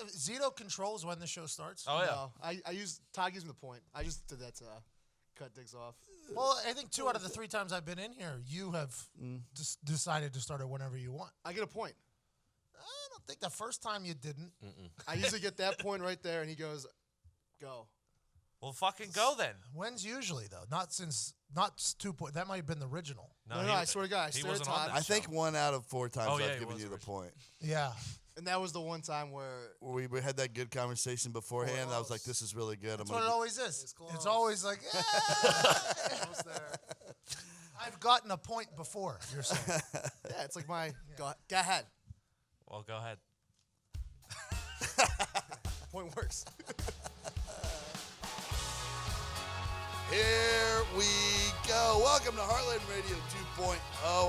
Zito controls when the show starts. Oh, yeah. No, Todd gives me the point. I just did that to cut Diggs off. Well, I think 2 out of the 3 times I've been in here, you have decided to start it whenever you want. I get a point. I don't think the first time you didn't. I usually get that point right there, and he goes, go. Well, fucking go then. When's usually, though? Not 2 points. That might have been the original. No, I swear to God, I stared at Todd. I think 1 out of 4 times Oh, yeah, I've given you the point. Yeah. And that was the one time where We had that good conversation beforehand. I was like, this is really good. That's what it always is. It's always like, almost there. I've gotten a point before, you're saying. Yeah, it's like my go ahead. Well, go ahead. Point works. Here we go. Welcome to Heartland Radio 2.0.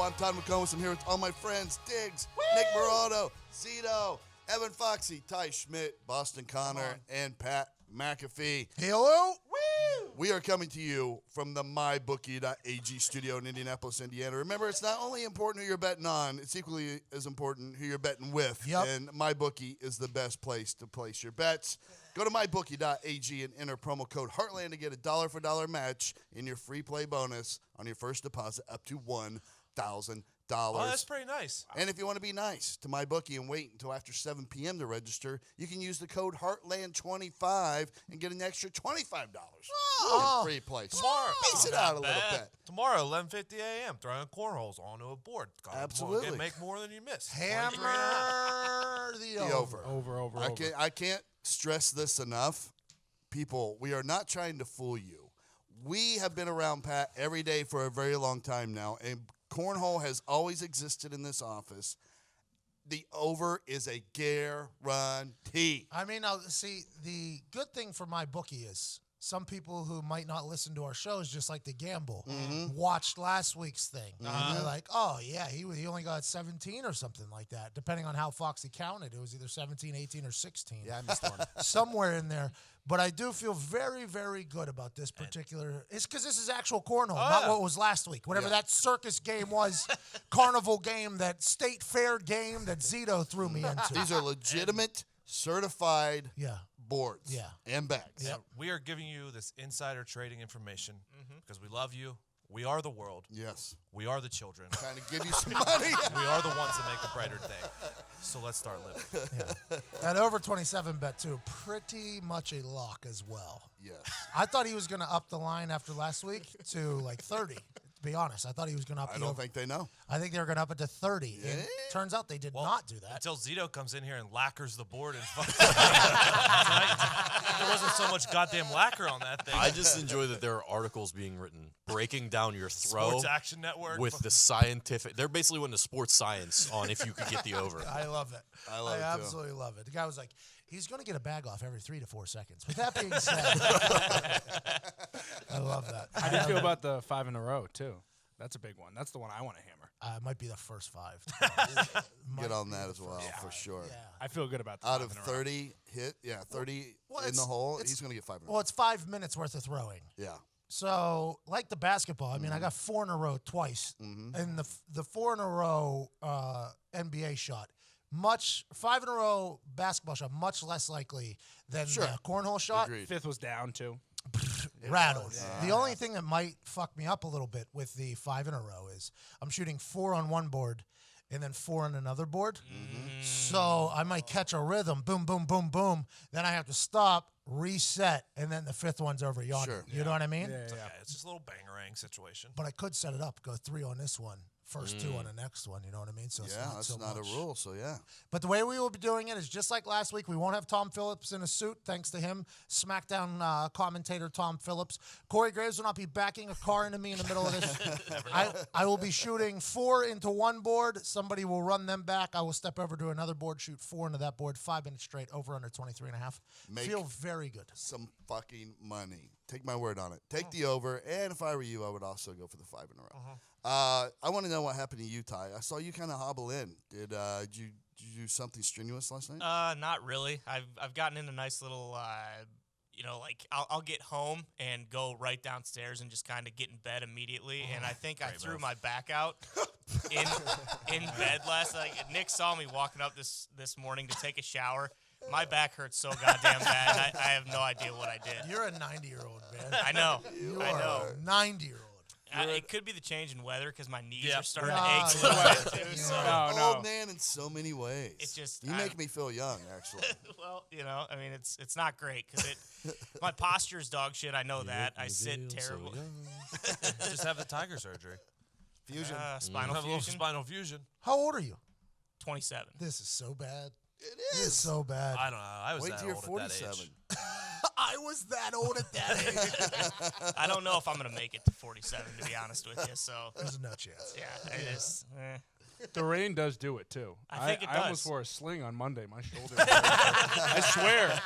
I'm Todd McComas. I'm here with all my friends, Diggs, Nick Morado, Zito, Evan Foxy, Ty Schmidt, Boston Connor, and Pat McAfee. Hello. We are coming to you from the MyBookie.ag studio in Indianapolis, Indiana. Remember, it's not only important who you're betting on, it's equally as important who you're betting with. Yep. And MyBookie is the best place to place your bets. Go to MyBookie.ag and enter promo code Heartland to get a $1 match in your free play bonus on your first deposit up to $1,000. Oh, that's pretty nice. And if you want to be nice to MyBookie and wait until after 7 p.m. to register, you can use the code Heartland25 and get an extra $25 in free play. Tomorrow. Space it out a little bit. Tomorrow, 11:50 a.m., throwing cornholes onto a board. Absolutely. Make more than you miss. Hammer the over. Over. I can't stress this enough. People, we are not trying to fool you. We have been around Pat every day for a very long time now, and cornhole has always existed in this office. The over is a guarantee. I mean, now, see, the good thing for my bookie is some people who might not listen to our shows just like to gamble watched last week's thing. And they're like, oh, yeah, he only got 17 or something like that, depending on how Foxy counted. It was either 17, 18, or 16. Yeah, I missed one. Somewhere in there. But I do feel very, very good about this particular. It's because this is actual cornhole, not what was last week. Whatever that circus game was, carnival game, that state fair game that Zito threw me into. These are legitimate, certified boards and bags. Yep. We are giving you this insider trading information because we love you. We are the world. Yes. We are the children. Trying to give you some money. We are the ones that make a brighter day. So let's start living. Yeah. That over 27 bet, too, pretty much a lock as well. Yes. I thought he was going to up the line after last week to like 30. To be honest, I thought he was going to up I don't think they know. I think they were going to up it to 30. Yeah. And turns out they did not do that. Until Zito comes in here and lacquers the board and fucking there wasn't so much goddamn lacquer on that thing. I just enjoy that there are articles being written breaking down your throw Sports Action Network with the scientific. They're basically went to sports science on if you could get the over. I love it. I love it, too. absolutely love it. The guy was like, he's going to get a bag off every 3 to 4 seconds. With that being said, I love that. How do you feel about the 5 in a row, too? That's a big one. That's the one I want to hammer. It might be the first 5. Get on that as well, for sure. Yeah. I feel good about the Out 5 of in a row. 30 hit, 30 in the hole, he's going to get 5 in a row. Well, it's 5 minutes worth of throwing. Yeah. So, like the basketball, I mean, I got 4 in a row twice. And the 4 in a row NBA shot, 5 in a row basketball shot, much less likely than the cornhole shot. Agreed. 5th was down, too. Rattled. The only thing that might fuck me up a little bit with the 5 in a row is I'm shooting 4 on one board and then 4 on another board. So I might catch a rhythm, boom, boom, boom, boom. Then I have to stop, reset, and then the 5th one's over yonder. You know what I mean? It's just a little bangerang situation. But I could set it up, go 3 on this one, first 2 on the next one. You know what I mean? So it's not that's so not much. a rule, so yeah. But the way we will be doing it is just like last week. We won't have Tom Phillips in a suit, thanks to him. SmackDown commentator Tom Phillips. Corey Graves will not be backing a car into me in the middle of this. I will be shooting 4 into one board. Somebody will run them back. I will step over to another board, shoot 4 into that board, 5 minutes straight, over under 23.5. Feel very good. Some fucking money. Take my word on it. Take the over, and if I were you, I would also go for the 5 in a row. I want to know what happened to you, Ty. I saw you kind of hobble in. Did you do something strenuous last night? Not really. I've gotten in a nice little, like I'll get home and go right downstairs and just kind of get in bed immediately. And I think I threw my back out in bed last night. Nick saw me walking up this morning to take a shower. My back hurts so goddamn bad. And I have no idea what I did. You're a 90-year-old, man. I know. You I are know. a 90-year-old. It could be the change in weather because my knees Yep. are starting Ah, to ache. a little bit, too, so. No. Old man in so many ways. It's just- you make me feel young, actually. Well, I mean, it's not great because my posture is dog shit. I know that. I sit terrible. Just have the tiger surgery. Fusion. Spinal Have a little fusion. spinal fusion. How old are you? 27. This is so bad. It This is so bad. I don't know. I was Wait that till you're old at that 47. age. I was that old at that age. I don't know if I'm gonna make it to 47, to be honest with you. So There's no chance. yeah, it is. The rain does do it too. I think it I almost does. wore a sling on Monday. My shoulder. I swear.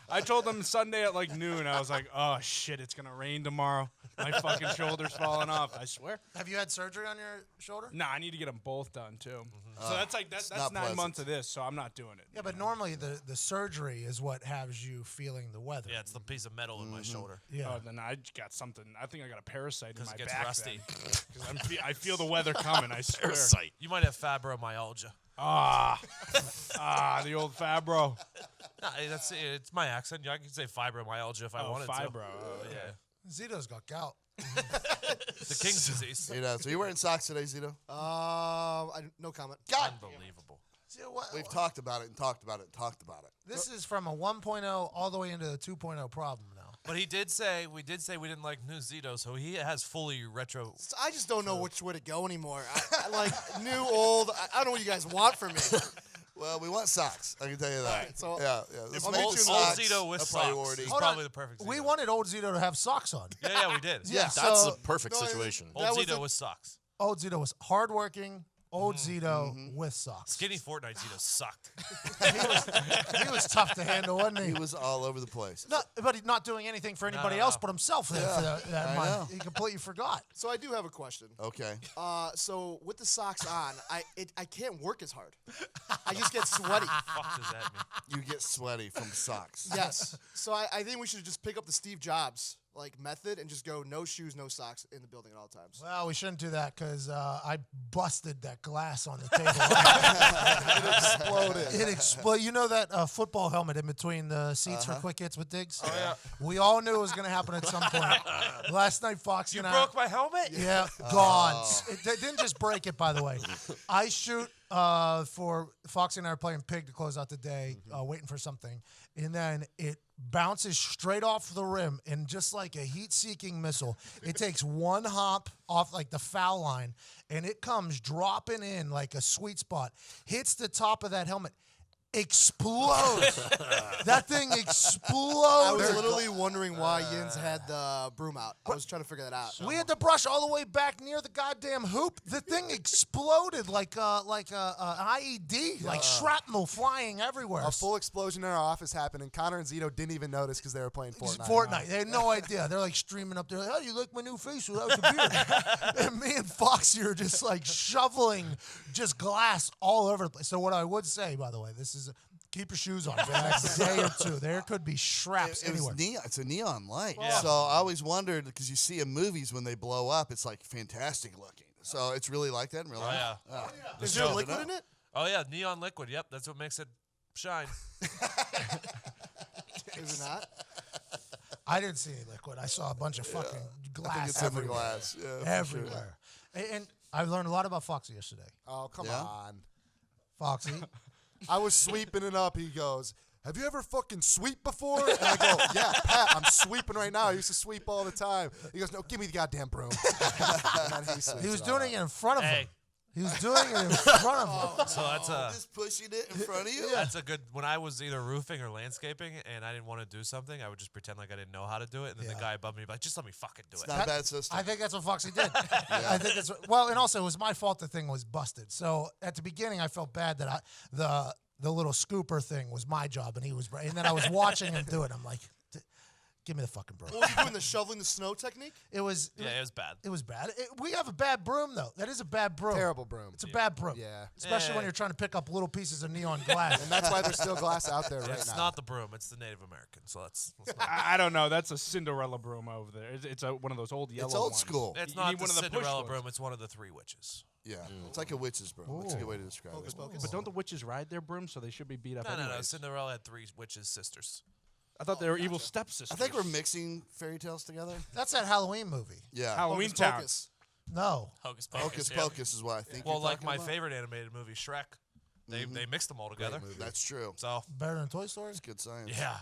I told them Sunday at like noon. I was like, "Oh shit, it's gonna rain tomorrow. My fucking shoulder's falling off." I swear. Have you had surgery on your shoulder? Nah, I need to get them both done too. So that's like that's not 9 pleasant. months of this. So I'm not doing it. Yeah, but normally the surgery is what has you feeling the weather. Yeah, it's the piece of metal in my shoulder. Yeah. Oh, then I got something. I think I got a parasite in 'Cause my it gets back. rusty. Because I feel the weather coming. I swear. Parasite. You might have fibromyalgia. The old Fabro. No, that's it's my accent. I can say fibromyalgia if I wanted fibro. to. Oh, Yeah, Zito's got gout. the king's disease. So you wearing socks today, Zito? No comment. God, Unbelievable. Zito, what- we've talked about it and talked about it and talked about it. This is from a 1.0 all the way into the 2.0 problem now. But we did say we didn't like new Zito, so he has fully retro. So I just don't know which way to go anymore. I like new, old. I don't know what you guys want from me. Well, we want socks. I can tell you that. right, so yeah. Let's I'll make make Old, the you old socks Zito with a socks priority. is Hold probably on. the perfect Zito. We wanted old Zito to have socks on. Yeah, we did. Yeah, That's so the perfect no, situation. Old That was Zito a- with socks. old Zito was hardworking. Old Zito with socks. Skinny Fortnite Zito sucked. He was tough to handle, wasn't he? He was all over the place. But he's not doing anything for anybody no, else no. but himself. For that I month. know. He completely forgot. So I do have a question. Okay. So with the socks on, I can't work as hard. I just get sweaty. Fuck does that mean? You get sweaty from socks. Yes. So I think we should just pick up the Steve Jobs method and just go no shoes, no socks in the building at all times. Well, we shouldn't do that because I busted that glass on the table. Exploded. It exploded. You know that football helmet in between the seats for quick hits with Diggs? Oh yeah. We all knew it was going to happen at some point. Last night, Foxy You and broke my helmet. Yeah, gone. They didn't just break it, by the way. I shoot for Foxy and I are playing pig to close out the day, waiting for something, and then it bounces straight off the rim, and just like a heat-seeking missile, it takes one hop off like the foul line, and it comes dropping in like a sweet spot, hits the top of that helmet. Explodes. That thing exploded. I was literally wondering why Yins had the broom out. I was trying to figure that out. We had to brush all the way back near the goddamn hoop. The thing exploded like an IED, like shrapnel flying everywhere. A full explosion in our office happened, and Connor and Zito didn't even notice because they were playing Fortnite. Fortnite. They had no idea. They're like streaming up there. Like, how do you like my new face without the beard? And me and Foxy are just like shoveling just glass all over the place. So what I would say, by the way, this is keep your shoes on for the next day or two. There could be shrapes It was anywhere. neon. It's a neon light. Yeah. So I always wondered because you see in movies when they blow up, it's like fantastic looking. So it's really like that in real Oh life. yeah. Is there liquid in it? Oh yeah. Neon liquid. Yep. That's what makes it shine. Is it not? I didn't see any liquid. I saw a bunch of fucking glass I think it's in the everywhere. glass. Yeah, for sure. Everywhere. And I learned a lot about Foxy yesterday. Oh, come Yeah? on. Foxy. I was sweeping it up. He goes, "Have you ever fucking sweep before?" And I go, "Yeah, Pat, I'm sweeping right now. I used to sweep all the time." He goes, "No, give me the goddamn broom." And then sweeps He was it doing all it up. in front of Hey. him. He was doing it in front of him. So that's a Just pushing it in front of you. that's a good. When I was either roofing or landscaping and I didn't want to do something, I would just pretend like I didn't know how to do it, and then the Yeah. guy above me would be like, "Just let me fucking do It's it." not a bad system. I think that's what Foxy did. I think that's well, and also it was my fault the thing was busted. So at the beginning, I felt bad that the little scooper thing was my job, and he was, and then I was watching him do it. I'm like, give me the fucking broom. What was you doing, the shoveling the snow technique? It was, Yeah, it was bad. it was bad. We have a bad broom though. That is a bad broom. Terrible broom. It's a bad broom. Yeah. Especially when you're trying to pick up little pieces of neon glass. And that's why there's still glass out there right It's now. not the broom; it's the Native American. So let's not, I don't know. That's a Cinderella broom over there. It's one of those old yellow It's old ones. school. it's You not need the one of the push Cinderella ones. broom. It's one of the three witches. Yeah, it's like a witch's broom. That's a good way to describe it. But don't the witches ride their brooms, so they should be beat up No. anyways? Cinderella had 3 witches sisters. I thought they were evil stepsisters. I think we're mixing fairy tales together. That's that Halloween movie. Yeah, Halloween Hocus Town. Pocus. No. Hocus Pocus. Hocus yeah. Pocus is what I think. Well, you're like talking my about. favorite animated movie, Shrek. They mixed them all together. That's true. So Better than Toy Story? It's good science. yeah.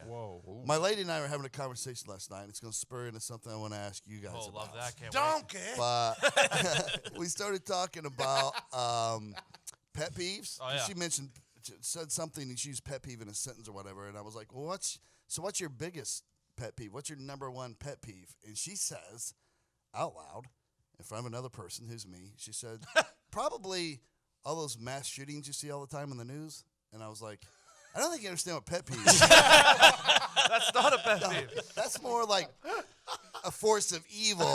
Whoa. My lady and I were having a conversation last night. It's going to spur into something I want to ask you guys Oh, about. love that. Can't wait. Donkey. But we started talking about pet peeves. Oh, yeah. She said something, and she used pet peeve in a sentence or whatever. And I was like, well, what's your biggest pet peeve? What's your number one pet peeve? And she says out loud, in front of another person who's me, she said, probably all those mass shootings you see all the time in the news. And I was like, I don't think you understand what pet peeve is. That's not a pet peeve. That's more like a force of evil.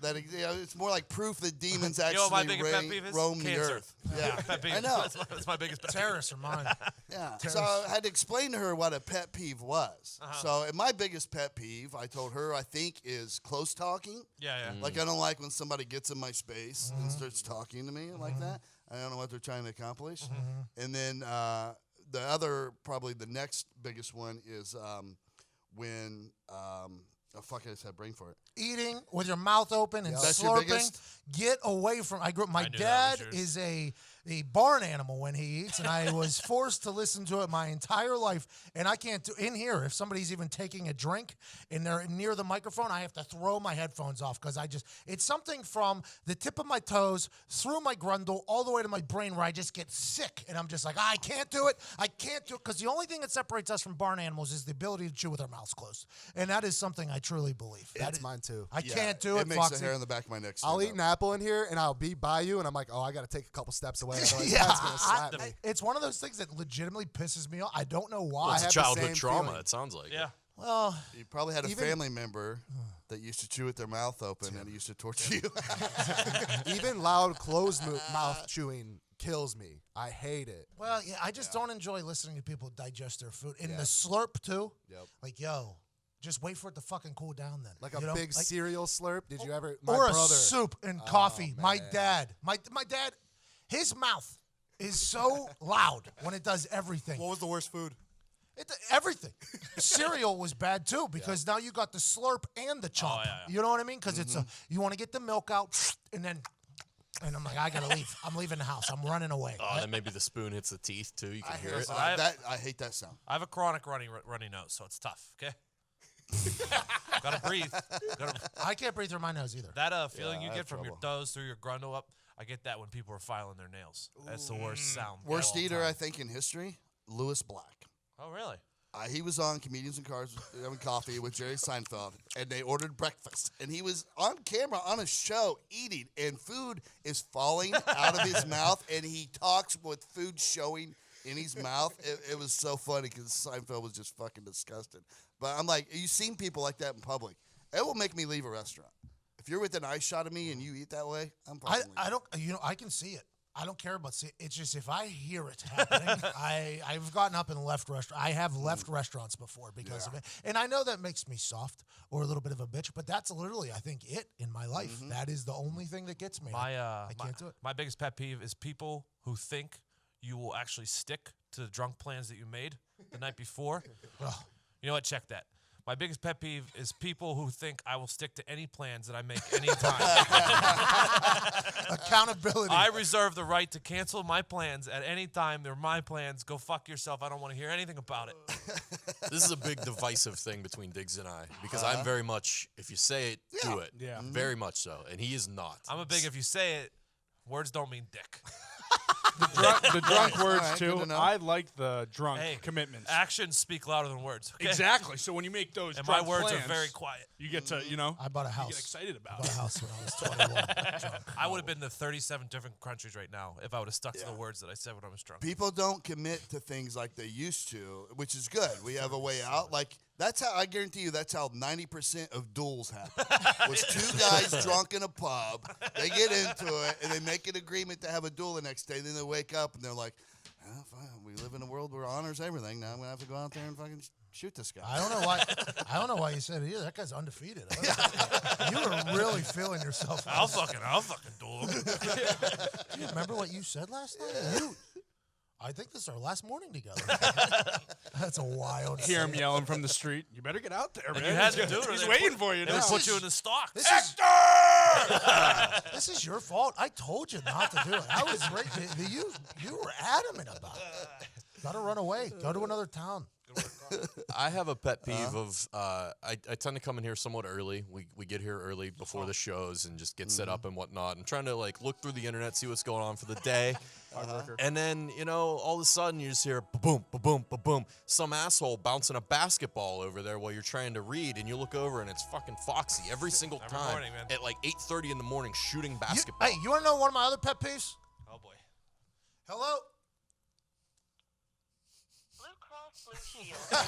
It's more like proof that demons You know what my actually biggest pet peeve is? roam the Cancer. earth. Yeah, Pet peeve. I know. That's my biggest pet peeve. Terrorists are mine. Yeah. So I had to explain to her what a pet peeve was. So and my biggest pet peeve, I told her, I think, is close talking. Yeah. Like I don't like when somebody gets in my space and starts talking to me like that. I don't know what they're trying to accomplish. And then the other, probably the next biggest one is when I just had brain for it. Eating with your mouth open and That's your slurping. biggest? Get away from. My I knew dad that was yours. is a barn animal when he eats, and I was forced to listen to it my entire life. And I can't do in here. If somebody's even taking a drink and they're near the microphone, I have to throw my headphones off because it's something from the tip of my toes through my grundle all the way to my brain where I just get sick, and I'm just like, I can't do it. I can't do it because the only thing that separates us from barn animals is the ability to chew with our mouths closed, and that is something I truly believe. That's mine too. I can't do it. It makes Foxy. the hair on the back of my neck stand I'll eat up. an apple in here, and I'll be by you, and I'm like, oh, I got to take a couple steps away. Otherwise Yeah, Pat's gonna slap me. it's one of those things that legitimately pisses me off. I don't know Well, why. it's have the childhood same trauma, feeling. it sounds like. Yeah. Well, You probably had a Even- family member that used to chew with their mouth open and it used to torture you. Even loud, closed mouth chewing kills me. I hate it. well, yeah. I just don't enjoy listening to people digest their food. And the slurp too. Yep. Like, yo, just wait for it to fucking cool down. Then, Like you a know? big Like- cereal slurp. Did you ever? My or brother. a soup and coffee. My man. dad, my dad, his mouth is so loud when it does everything. What was the worst food? Everything. Cereal was bad too because now you got the slurp and the chomp. yeah. You know what I mean? Because it's you want to get the milk out and then, and I'm like, I gotta leave. I'm leaving the house. I'm running away. Oh, then maybe the spoon hits the teeth too. You can hear it. I hate that sound. I have a chronic runny nose, so it's tough. Okay. Gotta breathe. I can't breathe through my nose either. That feeling I you have get from your toes through your grundle up, I get that when people are filing their nails. That's the worst sound. Worst of all eater, time. I think, in history, Lewis Black. Oh, really? He was on Comedians in Cars having coffee with Jerry Seinfeld, and they ordered breakfast. And he was on camera on a show eating, and food is falling out of his mouth, and he talks with food showing in his mouth. It was so funny because Seinfeld was just fucking disgusted. But I'm like, you've seen people like that in public. It will make me leave a restaurant. If you're within eye shot of me and you eat that way, I'm fucking leaving. I don't. I can see it. I don't care about see. It's just if I hear it happening, I've gotten up and left restaurant. I have left restaurants before because of it, and I know that makes me soft or a little bit of a bitch. But that's literally, I think, it in my life. That is the only thing that gets me. I can't do it. My biggest pet peeve is people who think you will actually stick to the drunk plans that you made the night before. You know what? Check that. My biggest pet peeve is people who think I will stick to any plans that I make anytime. Accountability. I reserve the right to cancel my plans at any time. They're my plans. Go fuck yourself. I don't want to hear anything about it. This is a big divisive thing between Diggs and I because I'm very much, if you say it, do it. Yeah. Very much so. And he is not. I'm a big, if you say it, words don't mean dick. The drunk words All right, too. good to know. I like the drunk Hey, commitments. actions speak louder than words. Okay? Exactly. So when you make those And my drunk words plans, are very quiet. you get to, you know, I bought a house. you get excited I about bought it. a house when I was 21. drunk. I would have been to 37 different countries right now if I would have stuck to the words that I said when I was drunk. People don't commit to things like they used to, which is good. We have a way out. Like, that's how, I guarantee you, that's how 90% of duels happen. Was two guys drunk in a pub, they get into it, and they make an agreement to have a duel the next day, then they wake up and they're like, fine. We live in a world where honors everything. Now I'm gonna have to go out there and fucking shoot this guy. I don't know why. I don't know why you said it either. That guy's undefeated. You were really feeling yourself. I'll fucking do him. Do you remember what you said last night? I think this is our last morning together. That's a wild. Hear him yelling from the street. You better get out there, man. You had to do it. He's waiting for you. They now. put you in the stocks. This is your fault. I told you not to do it. I was right. You were adamant about it. Got to run away. Go to another town. I have a pet peeve of I tend to come in here somewhat early. We get here early before the shows and just get set up and whatnot. I'm trying to like look through the internet, see what's going on for the day. And then, all of a sudden you just hear ba-boom, ba-boom, ba-boom. Some asshole bouncing a basketball over there while you're trying to read, and you look over and it's fucking Foxy every single Every time morning, man. at like 8:30 in the morning shooting basketball. Hey, you want to know one of my other pet peeves? Oh boy. Hello? Blue Cross Blue Shield as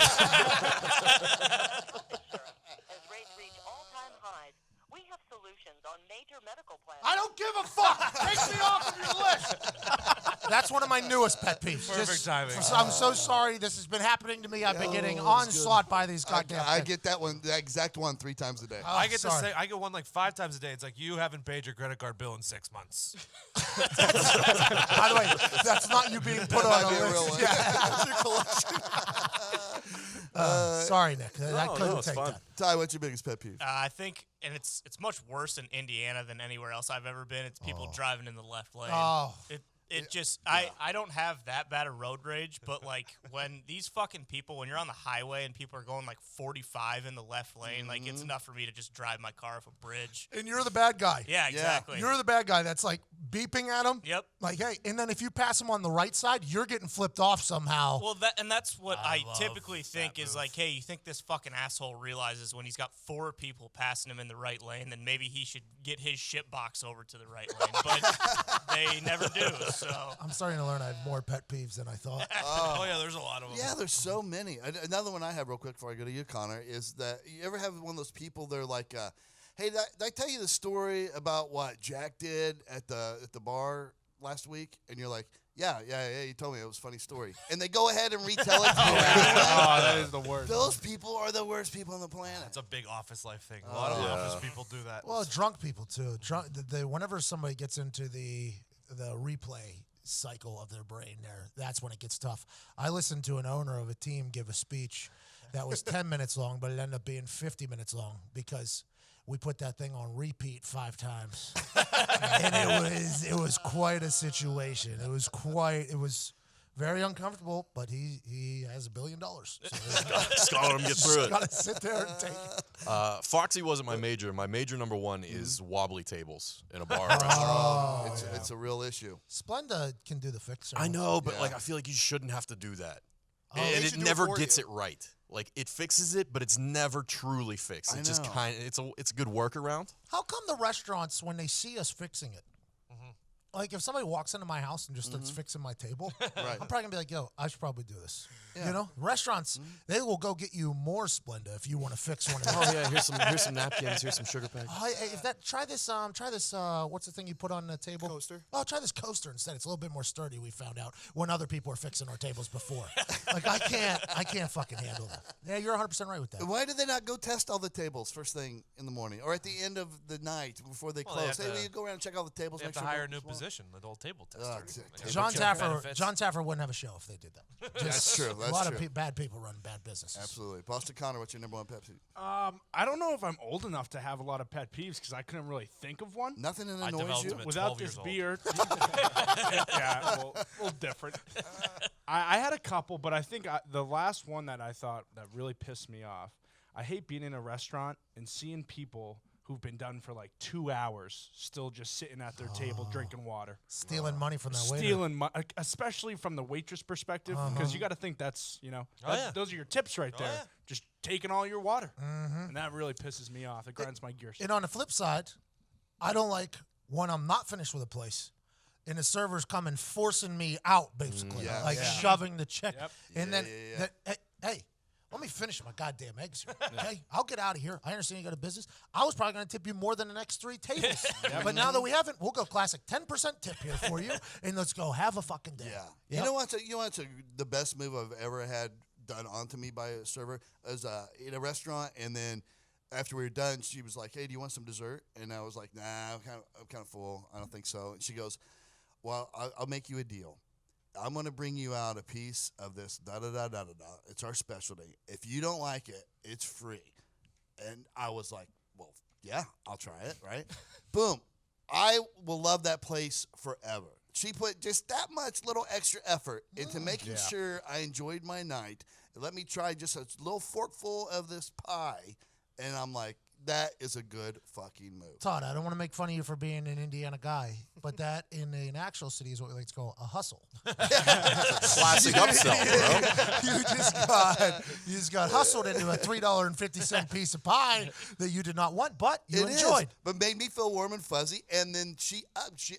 rates reach all-time highs. We have solutions on major medical plans. I don't give a fuck. Take me off of your list. That's one of my newest pet peeves. Perfect timing. I'm so sorry. This has been happening to me. I've been getting onslaught by these goddamn I things. get that one, the exact one, 3 times a day. Oh, I get sorry. I get one like 5 times a day. It's like you haven't paid your credit card bill in 6 months. By the way, that's not you being put on might a be a list. real one. Yeah. Sorry, Nick. I no, couldn't it's take fine. that. Ty, what's your biggest pet peeve? I think, and it's much worse in Indiana than anywhere else I've ever been. It's people driving in the left lane. Oh. It just I don't have that bad of road rage, but like when these fucking people, when you're on the highway and people are going like 45 in the left lane, like it's enough for me to just drive my car off a bridge. And you're the bad guy. Yeah, exactly. You're the bad guy that's like beeping at him. Yep. Like, hey, and then if you pass him on the right side, you're getting flipped off somehow. Well, that's what I love typically think that is move. like, hey, you think this fucking asshole realizes when he's got 4 people passing him in the right lane, then maybe he should get his shit box over to the right lane. But they never do. So I'm starting to learn I have more pet peeves than I thought. Oh yeah, there's a lot of them. Yeah, there's so many. Another one I have real quick before I go to you, Connor, is that you ever have one of those people, they're like, hey, did I tell you the story about what Jack did at the bar last week? And you're like, yeah, you told me. It was a funny story. And they go ahead and retell it to you. Oh, that is the worst. Those people are the worst people on the planet. It's a big office life thing. A lot of office people do that. Well, drunk people too. Whenever somebody gets into the replay cycle of their brain that's when it gets tough. I listened to an owner of a team give a speech that was 10 minutes long, but it ended up being 50 minutes long because we put that thing on repeat 5 times. And it was quite a situation. It was very uncomfortable, but he has $1 billion. So Just gotta let him get through it. got to sit there and take it. Foxy wasn't my major. My major number one is wobbly tables in a bar or restaurant. It's a real issue. Splenda can do the fixer. I know, but like I feel like you shouldn't have to do that. they And should it do it never for gets you. it right. Like it fixes it, but it's never truly fixed. I It just know. kind of it's a good workaround. How come the restaurants, when they see us fixing it, like if somebody walks into my house and just starts fixing my table, I'm probably gonna be like, "Yo, I should probably do this." You know, restaurants they will go get you more Splenda if you want to fix one. Of those. Oh yeah, here's some napkins, here's some sugar packs. Oh, hey, if that try this what's the thing you put on the table? Coaster. Oh, try this coaster instead. It's a little bit more sturdy. We found out when other people are fixing our tables before. Like I can't fucking handle that. Yeah, you're 100% right with that. Why do they not go test all the tables first thing in the morning or at the end of the night before they Well, they close? have Hey, to- will you go around and check all the tables? They have make to sure hire a nothing's new wrong? position, the old table tester. exactly. John Check Taffer benefits. wouldn't have a show if they did that. That's true. a That's lot true. of bad people run bad businesses. Absolutely. Boston Connor, what's your number one Pepsi? I don't know if I'm old enough to have a lot of pet peeves because I couldn't really think of one. Nothing that I annoys developed you? them at Without 12 this years old. beer, yeah, well, a little different. I had a couple, but I think the last one that I thought that really pissed me off. I hate being in a restaurant and seeing people who've been done for like 2 hours still just sitting at their table drinking water. Stealing money from that waiter. Stealing, especially from the waitress perspective, because you got to think that's, those are your tips right there. yeah. Just taking all your water. And that really pisses me off. It grinds my gears. And on the flip side, I don't like when I'm not finished with a place and the server's coming forcing me out, basically. yeah, like yeah. shoving the check. Yep. And Yeah, then, yeah. hey, let me finish my goddamn eggs here. Okay, I'll get out of here. I understand you got a business. I was probably going to tip you more than the next 3 tables. But now that we haven't, we'll go classic 10% tip here for you, and let's go have a fucking day. Yeah. Yep. You know what's the best move I've ever had done onto me by a server? I was in a restaurant, and then after we were done, she was like, "Hey, do you want some dessert?" And I was like, "Nah, I'm kind of full. I don't think so." And she goes, "Well, I'll make you a deal. I'm going to bring you out a piece of this da-da-da-da-da-da. It's our specialty. If you don't like it, it's free." And I was like, well, yeah, I'll try it, right? Boom. I will love that place forever. She put just that much little extra effort into making sure I enjoyed my night. And let me try just a little forkful of this pie. And I'm like, that is a good fucking move. Todd, I don't want to make fun of you for being an Indiana guy, but that in an actual city is what we like to call a hustle. Classic upsell, bro. You just got hustled into a $3.50 piece of pie that you did not want, but you enjoyed. But made me feel warm and fuzzy, and then she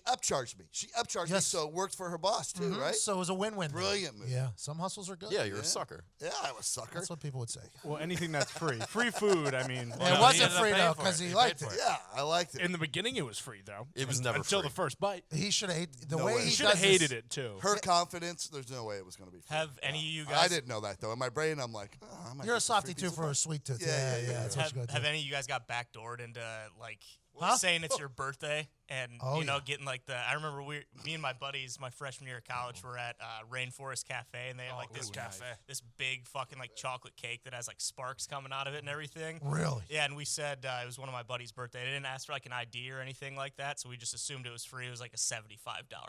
upcharged me. She upcharged me, so it worked for her boss too, right? So it was a win-win. Brilliant move. Yeah, some hustles are good. Yeah, you're a sucker. Yeah, I'm a sucker. That's what people would say. Well, anything that's free. Free food, I mean. It wasn't free, though, because he liked it. Yeah, I liked it. In the beginning, it was free, though. It was never until free. the first bite. He should have the No way way. he He should have does hated this- it, too. Her confidence, there's no way it was going to be free. Have any of you I guys didn't know that, though. In my brain, I'm like, oh, I might You're a get some softy, free too, piece for of a sweet tooth. Yeah, yeah. That's what you got to have do. any of you guys got backdoored into like Huh? saying it's your birthday and Oh, you know yeah. getting like the I remember me and my buddies my freshman year of college were at Rainforest Cafe and they had like this cafe. this big fucking like chocolate cake that has like sparks coming out of it and everything. Really? Yeah, and we said it was one of my buddy's birthday. They didn't ask for like an ID or anything like that, so we just assumed it was free. It was like a $75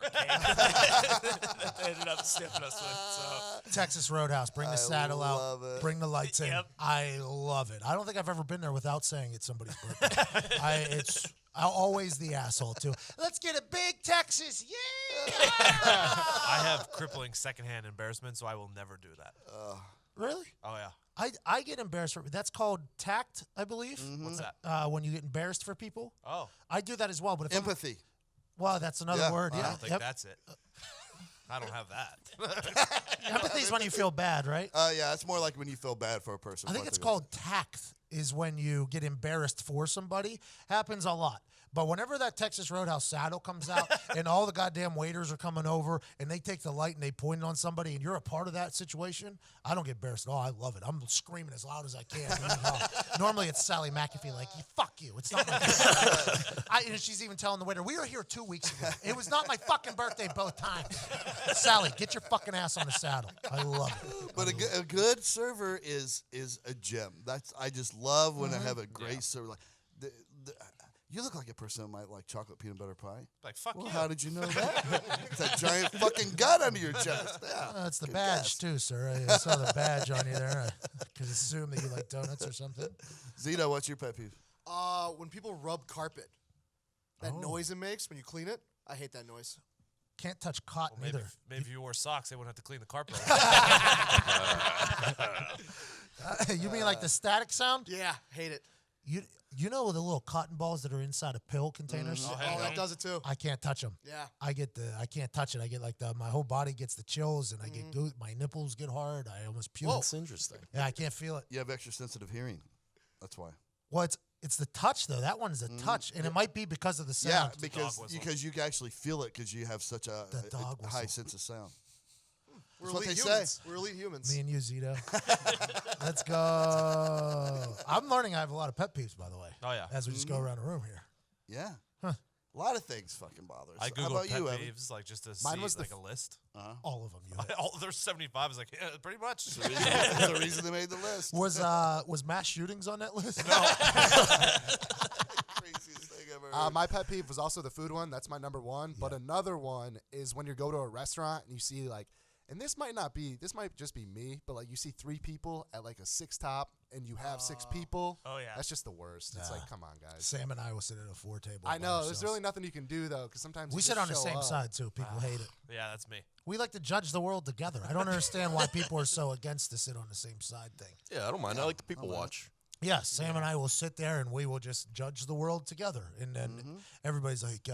cake that they ended up stiffing us with. So Texas Roadhouse. Bring the saddle love out. it. Bring the lights in. Yep. I love it. I don't think I've ever been there without saying it's somebody's birthday. I'm always the asshole, too. Let's get a big Texas. Yeah! I have crippling secondhand embarrassment, so I will never do that. Really? Oh yeah. I get embarrassed for that's called tact, I believe. What's that? When you get embarrassed for people. Oh, I do that as well, but if I'm- Empathy. well, that's another Yeah. word. I Yeah. don't think Yep. that's it. I don't have that. Empathy is when you feel bad, right? Yeah, it's more like when you feel bad for a person. I think it's called tact is when you get embarrassed for somebody. Happens a lot. But whenever that Texas Roadhouse saddle comes out and all the goddamn waiters are coming over and they take the light and they point it on somebody and you're a part of that situation, I don't get embarrassed at all. I love it. I'm screaming as loud as I can. Normally it's Sally McAfee like, fuck you. It's not my birthday. And she's even telling the waiter, we were here 2 weeks ago. It was not my fucking birthday both times. Sally, get your fucking ass on the saddle. I love it. But a good server is a gem. I just love when I have a great server. Like you look like a person that might like chocolate peanut butter pie. Like fuck Well, you. how did you know that? It's that giant fucking gut under your chest. Yeah, It's the good badge guess. too, sir. I saw the badge on you there. I could assume that you like donuts or something. Zito, what's your pet peeve? When people rub carpet, that noise it makes when you clean it, I hate that noise. Can't touch cotton Maybe either. if you wore socks, they wouldn't have to clean the carpet. You mean like the static sound? Yeah, hate it. You know the little cotton balls that are inside of pill containers? Oh, Oh, that does it too. I can't touch them. Yeah. I can't touch it. I get like my whole body gets the chills and I get my nipples get hard. I almost puke. That's interesting. Yeah, I can't feel it. You have extra sensitive hearing. That's why. Well, it's the touch though. That one's the touch, and it might be because of the Yeah, sound. because whistle. you can actually feel it because you have such a dog high whistle. sense of sound. We're That's what elite they humans. say. We're elite humans. Me and you, Zito. Let's go. I'm learning I have a lot of pet peeves, by the way. Oh, yeah. As we just go around the room here. Yeah. A lot of things fucking bother us. I How Googled about pet you, Evan? peeves, like just to Mine see was the like a list. All of them. You There's 75. I was like, yeah, pretty much. That's the reason they made the list. was mass shootings on that list? Craziest thing I've ever heard. My pet peeve was also the food one. That's my number one. But another one is when you go to a restaurant and you see like, and this might just be me, but like you see 3 people at like a 6 top and you have 6 people. Oh, yeah. That's just the worst. It's like, come on, guys. Sam and I will sit at a 4 table. I by know. There's ourselves. really nothing you can do though, because sometimes We you sit just on the show same up. side too. People hate it. Yeah, that's me. We like to judge the world together. I don't understand why people are so against to sit on the same side thing. Yeah, I don't mind. I like the people watch. Yeah, Sam and I will sit there and we will just judge the world together, and then everybody's like,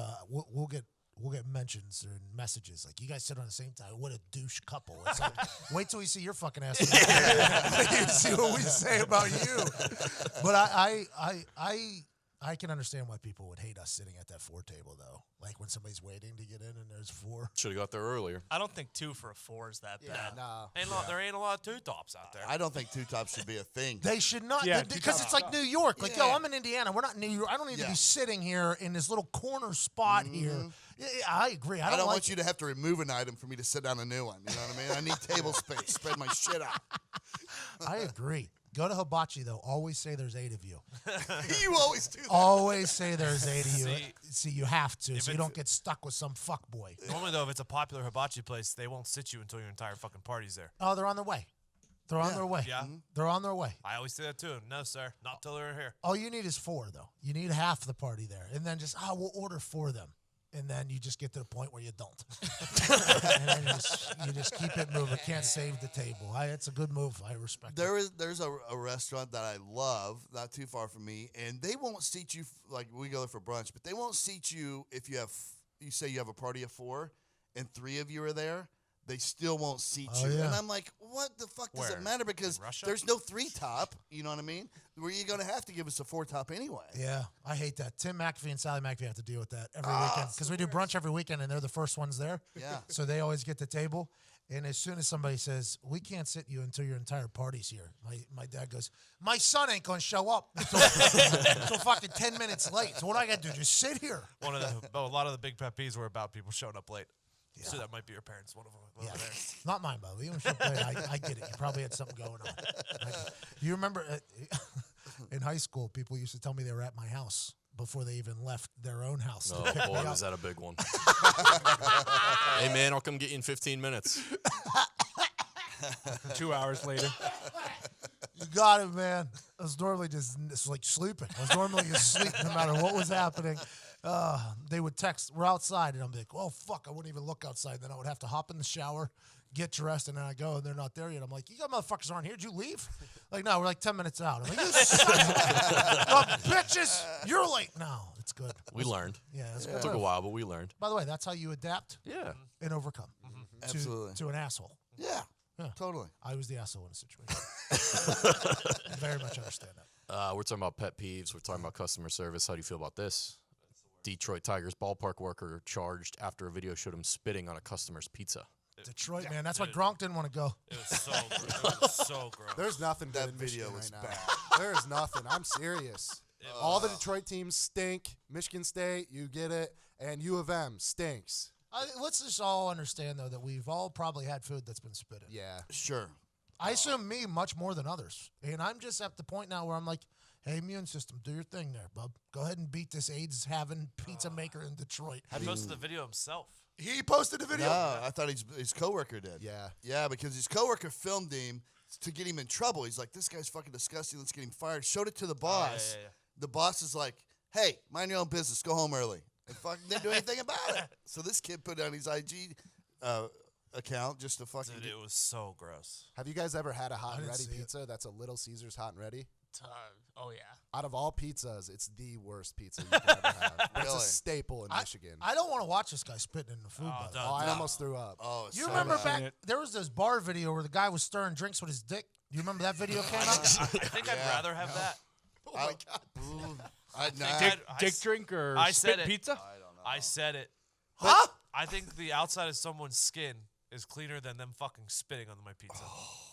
we'll get mentions or messages like, you guys sit on the same time. What a douche couple. It's like, wait till we see your fucking ass. See what we say about you. But I can understand why people would hate us sitting at that 4 table, though. Like when somebody's waiting to get in and there's 4. Should have got there earlier. I don't think 2 for a 4 is that bad. Nah. There ain't a lot of 2 tops out there. I don't think 2 tops should be a thing. They should not, Yeah, because it's like New York. Like, yo, Yeah. I'm in Indiana. We're not in New York. I don't need to Yeah. be sitting here in this little corner spot here. Yeah, I agree. I don't like want you to have to remove an item for me to sit down a new one. You know what I mean? I need table space. Spread my shit out. I agree. Go to Hibachi, though. Always say there's 8 of you. You always do that. Always say there's 8 of you. See, See, you have to, if so you it's- don't get stuck with some fuck boy. Normally, though, if it's a popular hibachi place, they won't sit you until your entire fucking party's there. Oh, they're on their way. They're on Yeah. their way. Yeah. They're on their way. I always say that too. No, sir, not till they're here. All you need is 4, though. You need half the party there. And then just, we'll order for them. And then you just get to the point where you don't. And then you just keep it moving. Can't save the table. It's a good move. I respect it. There's a restaurant that I love, not too far from me, and they won't seat you like we go there for brunch, but they won't seat you if you say you have a party of 4 and 3 of you are there. They still won't seat Oh, you. yeah. And I'm like, what the fuck does Where? it matter? Because In Russia? there's no 3 top, you know what I mean? Where you're going to have to give us a 4 top anyway. Yeah, I hate that. Tim McAfee and Sally McAfee have to deal with that every weekend because we do brunch every weekend and they're the first ones there. Yeah. So they always get the table. And as soon as somebody says, we can't sit you until your entire party's here, my dad goes, my son ain't going to show up until fucking 10 minutes late. So what I got to do, just sit here? A lot of the big pet peeves were about people showing up late. So that might be your parents. One of them. Yeah, Over there. not mine, Bo. Even if you play, I get it. You probably had something going on. Do you remember in high school, people used to tell me they were at my house before they even left their own house. Oh, to pick boy, me up. was that a big one. Hey, man, I'll come get you in 15 minutes. 2 hours later. You got it, man. I was normally just like sleeping. I was normally asleep no matter what was happening. They would text, we're outside, and I'm like, oh, fuck, I wouldn't even look outside. Then I would have to hop in the shower, get dressed, and then I go, and they're not there yet. I'm like, you guys motherfuckers aren't here. Did you leave? Like, no, we're like 10 minutes out. I'm like, you bitches, you're late. No, it's good. We learned. Yeah, it's It good. took a while, but we learned. By the way, that's how you adapt Yeah. and overcome Absolutely. to an asshole. Yeah. Yeah. Totally. I was the asshole in the situation. I very much understand that. We're talking about pet peeves. We're talking about customer service. How do you feel about this? Detroit Tigers ballpark worker charged after a video showed him spitting on a customer's pizza. Detroit, man. That's why Gronk didn't want to go. It was so gross. It was so gross. There's nothing good That in video Michigan was right now. bad. There's nothing. I'm serious. All the Detroit teams stink. Michigan State, you get it, and U of M stinks. Let's just all understand, though, that we've all probably had food that's been spit in. Yeah. Sure. I assume me much more than others. And I'm just at the point now where I'm like, hey, immune system, do your thing there, bub. Go ahead and beat this AIDS-having pizza maker in Detroit. He posted the video himself. He posted a video. No, I thought his coworker did. Yeah. Yeah, because his coworker filmed him to get him in trouble. He's like, this guy's fucking disgusting. Let's get him fired. Showed it to the boss. yeah. The boss is like, hey, mind your own business. Go home early. And fucking didn't do anything about it. So this kid put on his IG account just to fucking Dude, it was so gross. Have you guys ever had a hot and didn't ready see it. pizza that's a Little Caesars hot and ready? Oh, yeah. Out of all pizzas, it's the worst pizza you can ever have. It's Really? a staple in Michigan. I don't want to watch this guy spitting in the food. by the way. Oh, I almost threw up. Oh, it's You so remember bad. back, it. there was this bar video where the guy was stirring drinks with his dick. Do you remember that video came out? I think I'd rather have that. Oh my god. Dick drink or I spit said it. pizza? I said it. Huh? I think the outside of someone's skin is cleaner than them fucking spitting on my pizza.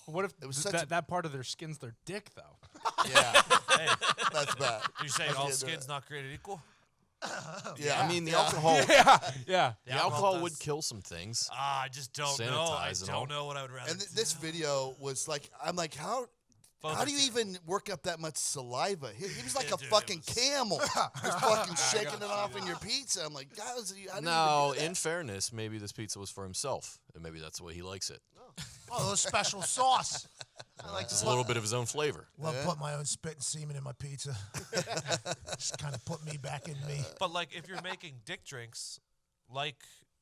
What if was such a- that part of their skin's their dick, though? Yeah, Hey, that's bad. you saying I all can't do skin's it. not created equal? Yeah, I mean, the alcohol. Yeah. The alcohol does. would kill some things. I just don't know. I Sanitize and all. don't know what I would rather. And this video was like, I'm like, how do you even work up that much saliva? He was like Yeah, a dude, it fucking was- camel, just fucking shaking it off in your pizza. I'm like, God, how do you No, even do in that? fairness, maybe this pizza was for himself, and maybe that's the way he likes it. Oh, those special sauce. I like Just a little bit of his own flavor. Love put my own spit and semen in my pizza. Just kind of put me back in me. But like, if you're making dick drinks, like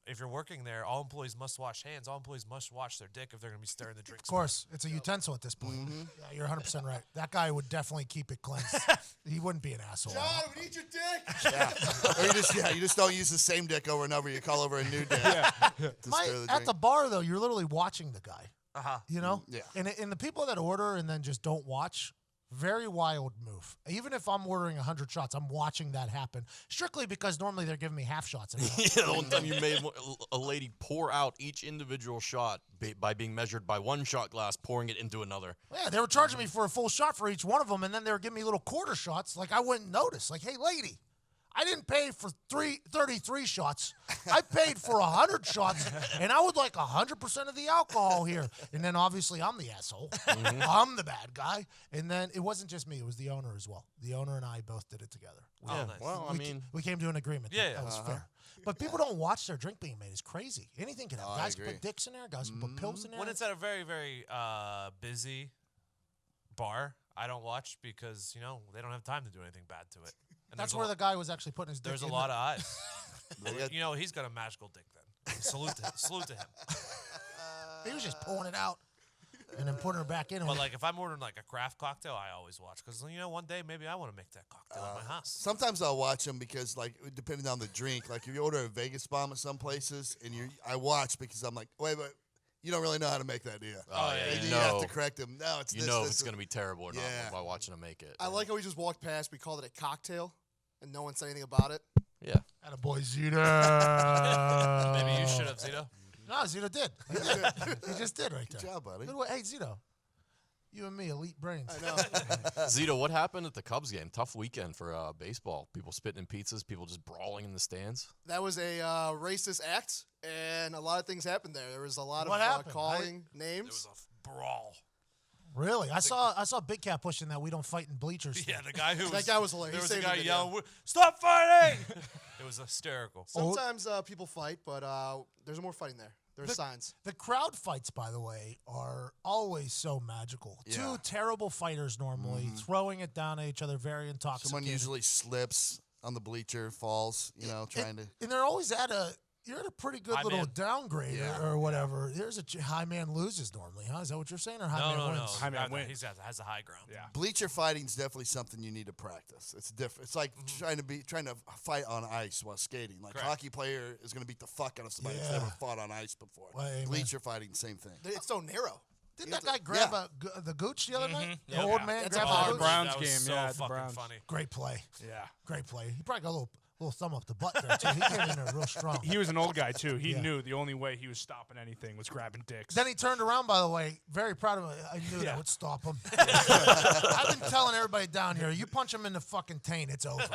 if you're working there, all employees must wash hands. All employees must wash their dick if they're going to be stirring the drinks. Of course, it's a utensil at this point. Yeah, you're 100% right. That guy would definitely keep it cleansed. He wouldn't be an asshole. John, we need your dick. Or you just don't use the same dick over and over. You call over a new dick. To stir the At drink. the bar, though, you're literally watching the guy. You know? Yeah. And the people that order and then just don't watch, very wild move. Even if I'm ordering 100 shots, I'm watching that happen. Strictly because normally they're giving me half shots. Yeah, the one time you made a lady pour out each individual shot by being measured by one shot glass, pouring it into another. Yeah, they were charging me for a full shot for each one of them, and then they were giving me little quarter shots. Like, I wouldn't notice. Like, hey, lady, I didn't pay for 33 shots. I paid for 100 shots, and I would like 100% of the alcohol here. And then, obviously, I'm the asshole. I'm the bad guy. And then it wasn't just me. It was the owner as well. The owner and I both did it together. Oh, nice. Well, I mean, We came to an agreement. Yeah, That was fair. But people don't watch their drink being made. It's crazy. Anything can happen. I Guys can agree. put dicks in there. Guys can put pills in there. When it's at a very, very busy bar, I don't watch because, they don't have time to do anything bad to it. And That's where the guy was actually putting his dick there's in a lot of eyes. got- He's got a magical dick then. Salute to him. He was just pulling it out and then putting her back in. But like if I'm ordering like a craft cocktail, I always watch because one day maybe I want to make that cocktail at my house. Sometimes I'll watch them because, like, depending on the drink, like if you order a Vegas bomb at some places, and I watch because I'm like, wait, you don't really know how to make that, do you? Oh, yeah, And you you have know. to correct them. No, it's you this, know if this, it's going to be terrible or not Yeah. by watching them make it. I like how we just walked past. We called it a cocktail, and no one said anything about it. Yeah. Attaboy, Zito. Maybe you should have, Zito. No, Zito did. He did. He just did right there. Good job, buddy. Good way. Hey, Zito. You and me, elite brains. I know. Zito, what happened at the Cubs game? Tough weekend for baseball. People spitting in pizzas, people just brawling in the stands. That was a racist act, and a lot of things happened there. There was a lot What of happened? calling It names. was a brawl. Really? I saw Big Cat pushing that we don't fight in bleachers. Yeah, the guy who That guy was hilarious. There He was a saved guy the video. yelling, "Stop fighting!" It was hysterical. Sometimes people fight, but there's more fighting there. There's signs. The crowd fights, by the way, are always so magical. Yeah. Two terrible fighters normally throwing it down at each other, very intoxicated. Someone usually slips on the bleacher, falls, trying to. And they're always you're at a pretty good High little man. downgrade Yeah. or whatever. There's high man loses normally, huh? Is that what you're saying? Or high man No. wins? High man No, wins. He has a high ground. Yeah. Bleacher fighting is definitely something you need to practice. It's different. It's like trying to fight on ice while skating. Like Correct. hockey player is going to beat the fuck out of somebody that's Yeah. never fought on ice before. Well, amen. Bleacher fighting, same thing. It's so narrow. Didn't that guy grab the gooch the other night? The Yeah. old man That's grabbed a the hard gooch? Browns that was game, so yeah, at the fucking Browns. funny. Great play. Yeah. Great play. He probably got a little thumb up the butt there, too. He came in there real strong. He was an old guy, too. He Yeah. knew the only way he was stopping anything was grabbing dicks. Then he turned around, by the way, very proud of him. I knew that Yeah. would stop him. I've been telling everybody down here, you punch him in the fucking taint, it's over.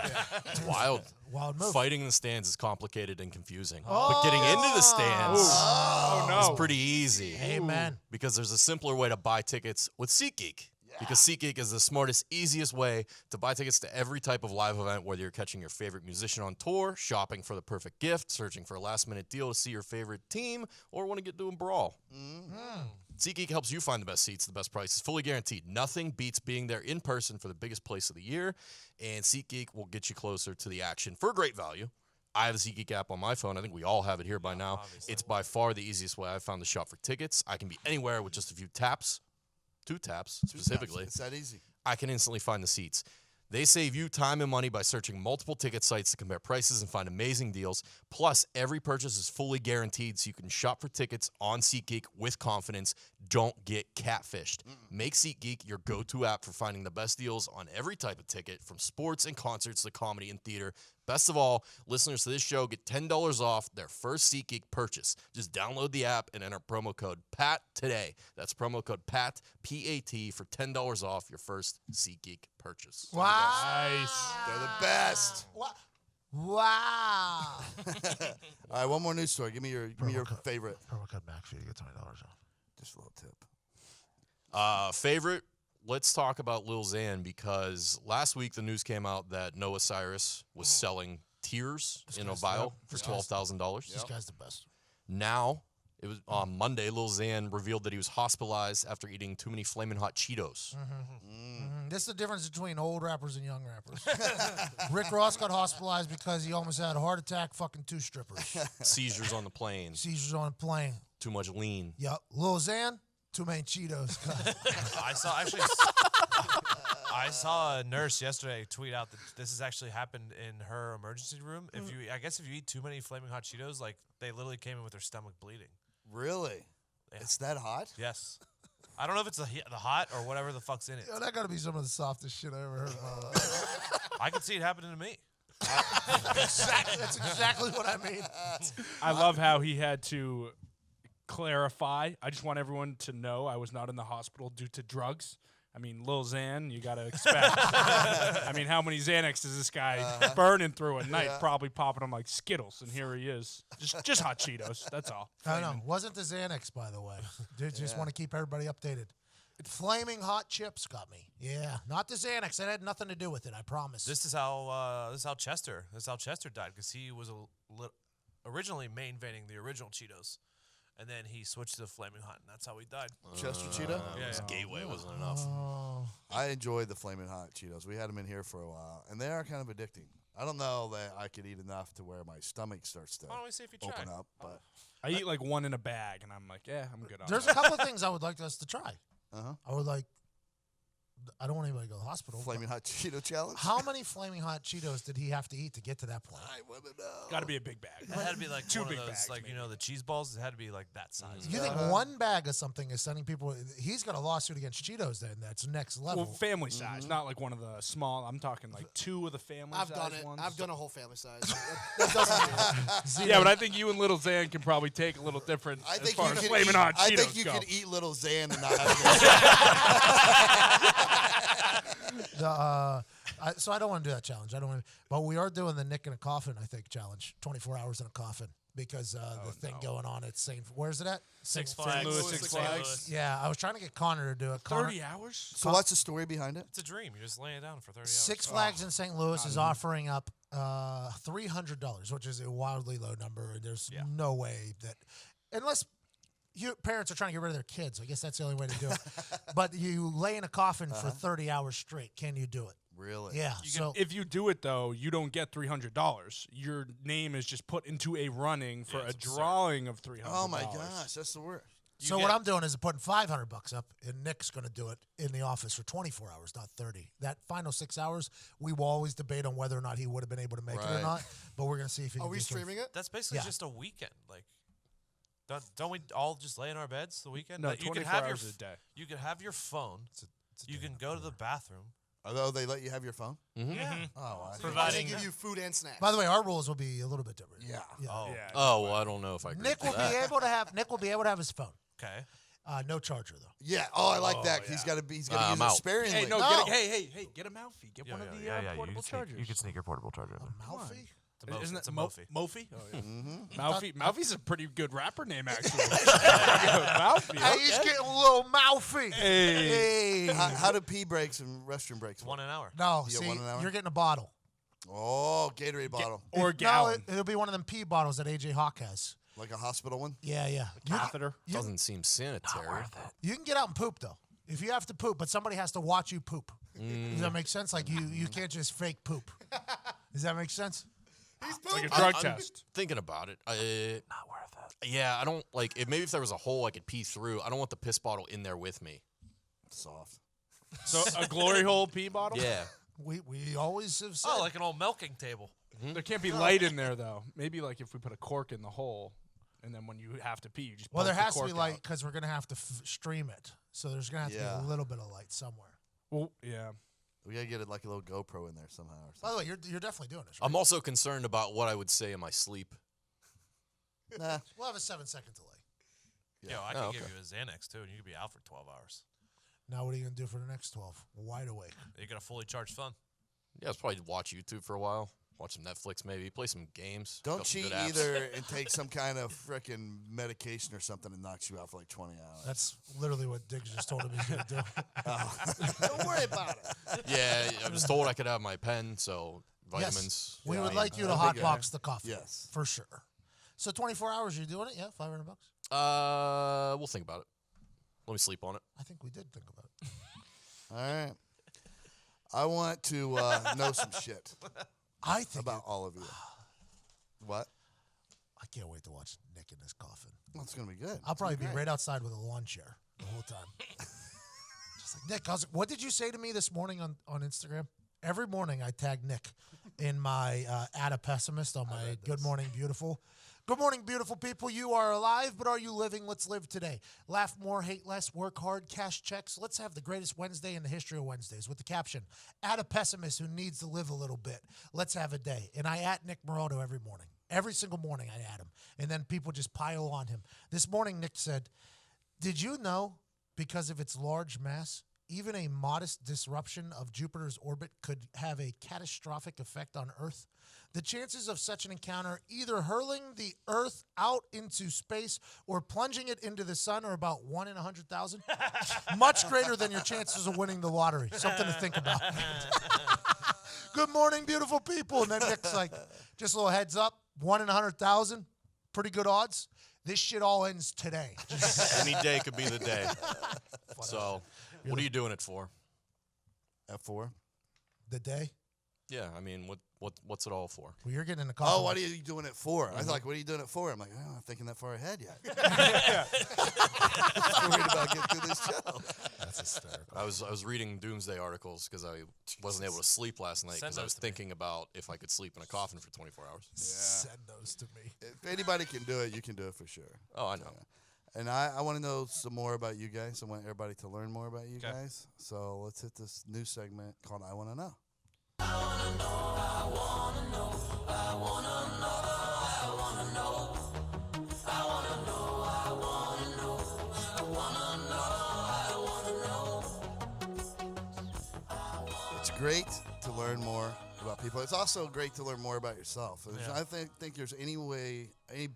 It's wild. Wild move. Fighting in the stands is complicated and confusing. But getting into the stands Oh, no. is pretty easy. Amen. Because there's a simpler way to buy tickets with SeatGeek. Because SeatGeek is the smartest, easiest way to buy tickets to every type of live event, whether you're catching your favorite musician on tour, shopping for the perfect gift, searching for a last-minute deal to see your favorite team, or want to get to a brawl. SeatGeek helps you find the best seats, the best prices, fully guaranteed. Nothing beats being there in person for the biggest place of the year, and SeatGeek will get you closer to the action for great value. I have the SeatGeek app on my phone. I think we all have it here by now. Obviously. It's by far the easiest way I've found to shop for tickets. I can be anywhere with just a few taps. 2 taps specifically. It's that easy. I can instantly find the seats. They save you time and money by searching multiple ticket sites to compare prices and find amazing deals. Plus, every purchase is fully guaranteed, so you can shop for tickets on SeatGeek with confidence. Don't get catfished. Make SeatGeek your go-to app for finding the best deals on every type of ticket, from sports and concerts to comedy and theater. Best of all, listeners to this show get $10 off their first SeatGeek purchase. Just download the app and enter promo code PAT today. That's promo code PAT, P-A-T, for $10 off your first SeatGeek purchase. Wow. Nice. They're the best. Wow. All right, one more news story. Give me your favorite. Promo code McAfee to get $20 off. Just a little tip. Favorite, let's talk about Lil Xan, because last week the news came out that Noah Cyrus was selling tears in a vial for $12,000. This guy's the best. Now It was on Monday. Lil Xan revealed that he was hospitalized after eating too many Flamin' Hot Cheetos. This is the difference between old rappers and young rappers. Rick Ross got hospitalized because he almost had a heart attack, fucking 2 strippers. Seizures on the plane. Seizures on a plane. Too much lean. Yep. Lil Xan, too many Cheetos. I saw a nurse yesterday tweet out that this has actually happened in her emergency room. If you eat too many Flaming Hot Cheetos, like they literally came in with their stomach bleeding. Really? Yeah. It's that hot? Yes. I don't know if it's the hot or whatever the fuck's in it. Yo, that got to be some of the softest shit I ever heard in my life. I can see it happening to me. That's exactly what I mean. I love how he had to clarify. I just want everyone to know I was not in the hospital due to drugs. I mean, Lil Xan, you got to expect. I mean, how many Xanax is this guy burning through a night? Probably popping them like Skittles, and here he is. Just hot Cheetos, that's all. I know. Wasn't the Xanax, by the way. Just want to keep everybody updated. Flaming hot chips got me. Yeah, not the Xanax. That had nothing to do with it. I promise. This is how Chester died, because he was originally main veining the original Cheetos, and then he switched to the Flaming Hot, and that's how he died. Chester Cheetah? His gateway wasn't enough. I enjoyed the Flamin' Hot Cheetos. We had them in here for a while, and they are kind of addicting. I don't know that I could eat enough to where my stomach starts to Why don't we see if you try? open up, but I eat like one in a bag, and I'm like, yeah, I'm good on There's that. a couple of things I would like us to try. I would like. I don't want anybody to go to the hospital. Flamin' Hot Cheeto challenge? How many Flaming Hot Cheetos did he have to eat to get to that point? I want to know. Got to be a big bag. It had to be like Two one big of those, bags, like, maybe. you know, the cheese balls. It had to be like that size. You think one bag of something is sending people? He's got a lawsuit against Cheetos. Then that's next level. Well, family size, not like one of the small. I'm talking like 2 of the family I've size done it. ones. I've done a whole family size. that doesn't do it. Yeah, but I think you and Little Xan can probably take a little different I as think far you as could Flamin' eat, Hot I Cheetos think you go. could eat Little Xan and not have So I don't want to do that challenge. I don't want. But we are doing the Nick in a Coffin, I think, challenge. 24 hours in a coffin because the thing going on at St. Where's it at? Six Flags. Louis, St. Six Louis. Flags. Yeah, I was trying to get Connor to do it. Connor, 30 hours? So what's the story behind it? It's a dream. You just lay it down for 30 hours. Six Flags in St. Louis is offering up $300, which is a wildly low number. There's no way that, unless your parents are trying to get rid of their kids, I guess that's the only way to do it. But you lay in a coffin for 30 hours straight. Can you do it? Really? Yeah. So If you do it, though, you don't get $300. Your name is just put into a running for a it's absurd. drawing of $300. Oh my gosh, that's the worst. what I'm doing is putting $500 up, and Nick's going to do it in the office for 24 hours, not 30. That final 6 hours, we will always debate on whether or not he would have been able to make it or Right. not. But we're going to see if he Are can we do some- streaming it? That's basically Yeah. just a weekend. Like, don't we all just lay in our beds the weekend? No, Like, you can 24 have hours your a day. You can have your phone. You can go to the bathroom. Although they let you have your phone? Yeah. Oh, I Providing They give you food and snacks. By the way, our rules will be a little bit different. Yeah. Oh. Yeah. Oh, well, I don't know if I agree Nick will with that. be able to have his phone. Okay. No charger though. Yeah. Oh, I like that. He's got to be. He's got to I'm use it out. sparingly. Hey, no, No. hey, get a Mouthy. Get one of the portable chargers. sneak your portable charger in. Mouthy? Isn't It's it a Mophie. Mophie? Oh, yeah. Mouthy. Mouthy's a pretty good rapper name, actually. Mouthy. Hey, he's getting a little mouthy. Hey. Hey. How do pee breaks and restroom breaks work? 1 an hour. No, You get see, 1 an hour? you're getting a bottle. Oh, Gatorade bottle. Or No, gallon. it'll be one of them pee bottles that AJ Hawk has. Like a hospital one? Yeah. You, Catheter. Doesn't seem sanitary. you can get out and poop though. If you have to poop, but somebody has to watch you poop. Does that make sense? Like you can't just fake poop. Does that make sense? Like a drug I'm test. Thinking about it, not worth it. Yeah, I don't like it. Maybe if there was a hole I could pee through, I don't want the piss bottle in there with me. Soft. So a glory hole pee bottle? Yeah. We always have said. Oh, like an old milking table. There can't be light in there, though. Maybe like if we put a cork in the hole, and then when you have to pee, you just well, there poke the has to be cork light out. because we're gonna have to stream it. So there's gonna have to Yeah. be a little bit of light somewhere. Well, yeah. We got to get it like a little GoPro in there somehow or By something. the way, you're definitely doing this. Right? I'm also concerned about what I would say in my sleep. Nah. We'll have a 7-second delay. Yo, I Oh, could give okay. you a Xanax too, and you could be out for 12 hours. Now what are you gonna do for the next 12? Wide awake. You got a fully charged phone. Yeah, I'll probably watch YouTube for a while, watch some Netflix, maybe play some games. Don't got some cheat good apps. either and take some kind of frickin' medication or something that knocks you out for like 20 hours. That's literally what Diggs just told him he's gonna do. Don't worry about it. Yeah, I was told I could have my pen, so vitamins. Yes. We would Yeah, like you to I think, hotbox the coffee. yes. For sure. So 24 hours, you're doing it? Yeah, $500. We'll think about it. Let me sleep on it. I think we did think about it. All right. I want to know some shit I think about all of you. What? I can't wait to watch Nick in this coffin. Well, it's going to be good. I'll probably be right outside with a lawn chair the whole time. Just like, Nick, what did you say to me this morning on Instagram? Every morning I tag Nick in my Add a Pessimist on my Good Morning Beautiful. Good morning, beautiful people. You are alive, but are you living? Let's live today. Laugh more, hate less, work hard, cash checks. Let's have the greatest Wednesday in the history of Wednesdays with the caption, Add a pessimist who needs to live a little bit. Let's have a day. And I at Nick Moroto every morning. Every single morning I add him. And then people just pile on him. This morning Nick said, did you know because of its large mass, even a modest disruption of Jupiter's orbit could have a catastrophic effect on Earth? The chances of such an encounter either hurling the Earth out into space or plunging it into the sun are about 1 in 100,000. Much greater than your chances of winning the lottery. Something to think about. Good morning, beautiful people. And then Nick's like, just a little heads up, 1 in 100,000. Pretty good odds. This shit all ends today. Any day could be the day. So, what are you doing it for? F4. The day? Yeah, I mean, what's it all for? Well, you're getting in the coffin. Oh, what are you doing it for? I was like, what are you doing it for? I'm like, I'm not thinking that far ahead yet. I'm worried about getting through this show. That's hysterical. I was reading doomsday articles because I wasn't able to sleep last night Send because I was those to me. thinking about if I could sleep in a coffin for 24 hours. Send those to me. If anybody can do it, you can do it for sure. Oh, I know. And I want to know some more about you guys. I want everybody to learn more about you Okay. guys. So let's hit this new segment called I Want to Know. It's great to learn more about people. It's also great to learn more about yourself. Yeah. I think there's any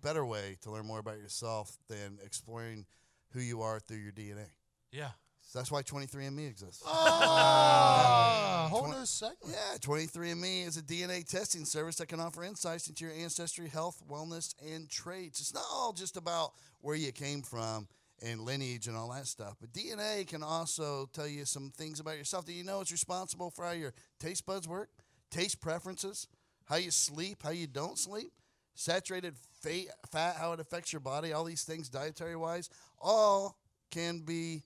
better way to learn more about yourself than exploring who you are through your DNA. Yeah. So that's why 23andMe exists. Whole new segment. Yeah, 23andMe is a DNA testing service that can offer insights into your ancestry, health, wellness, and traits. It's not all just about where you came from and lineage and all that stuff, but DNA can also tell you some things about yourself. Do you know it's responsible for how your taste buds work, taste preferences, how you sleep, how you don't sleep, saturated fat, how it affects your body, all these things dietary-wise, all can be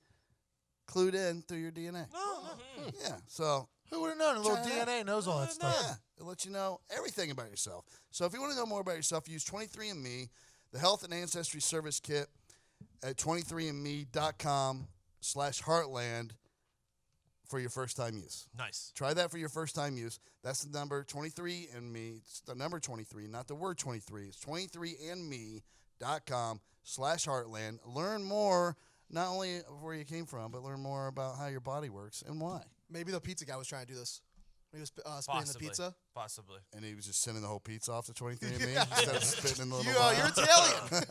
clued in through your DNA. Yeah, so Who would have known? A little Try it DNA knows all that stuff. yeah, it lets you know everything about yourself. So if you want to know more about yourself, use 23andMe, the Health and Ancestry Service Kit at 23andme.com/Heartland for your first time use. Nice. Try that for your first time use. That's the number 23andMe. It's the number 23, not the word 23. It's 23andme.com/Heartland. Learn more, not only of where you came from, but learn more about how your body works and why. Maybe the pizza guy was trying to do this. He was spitting the Possibly. pizza. Possibly. And he was just sending the whole pizza off to 23andMe instead of spitting in the little You're vial. Italian.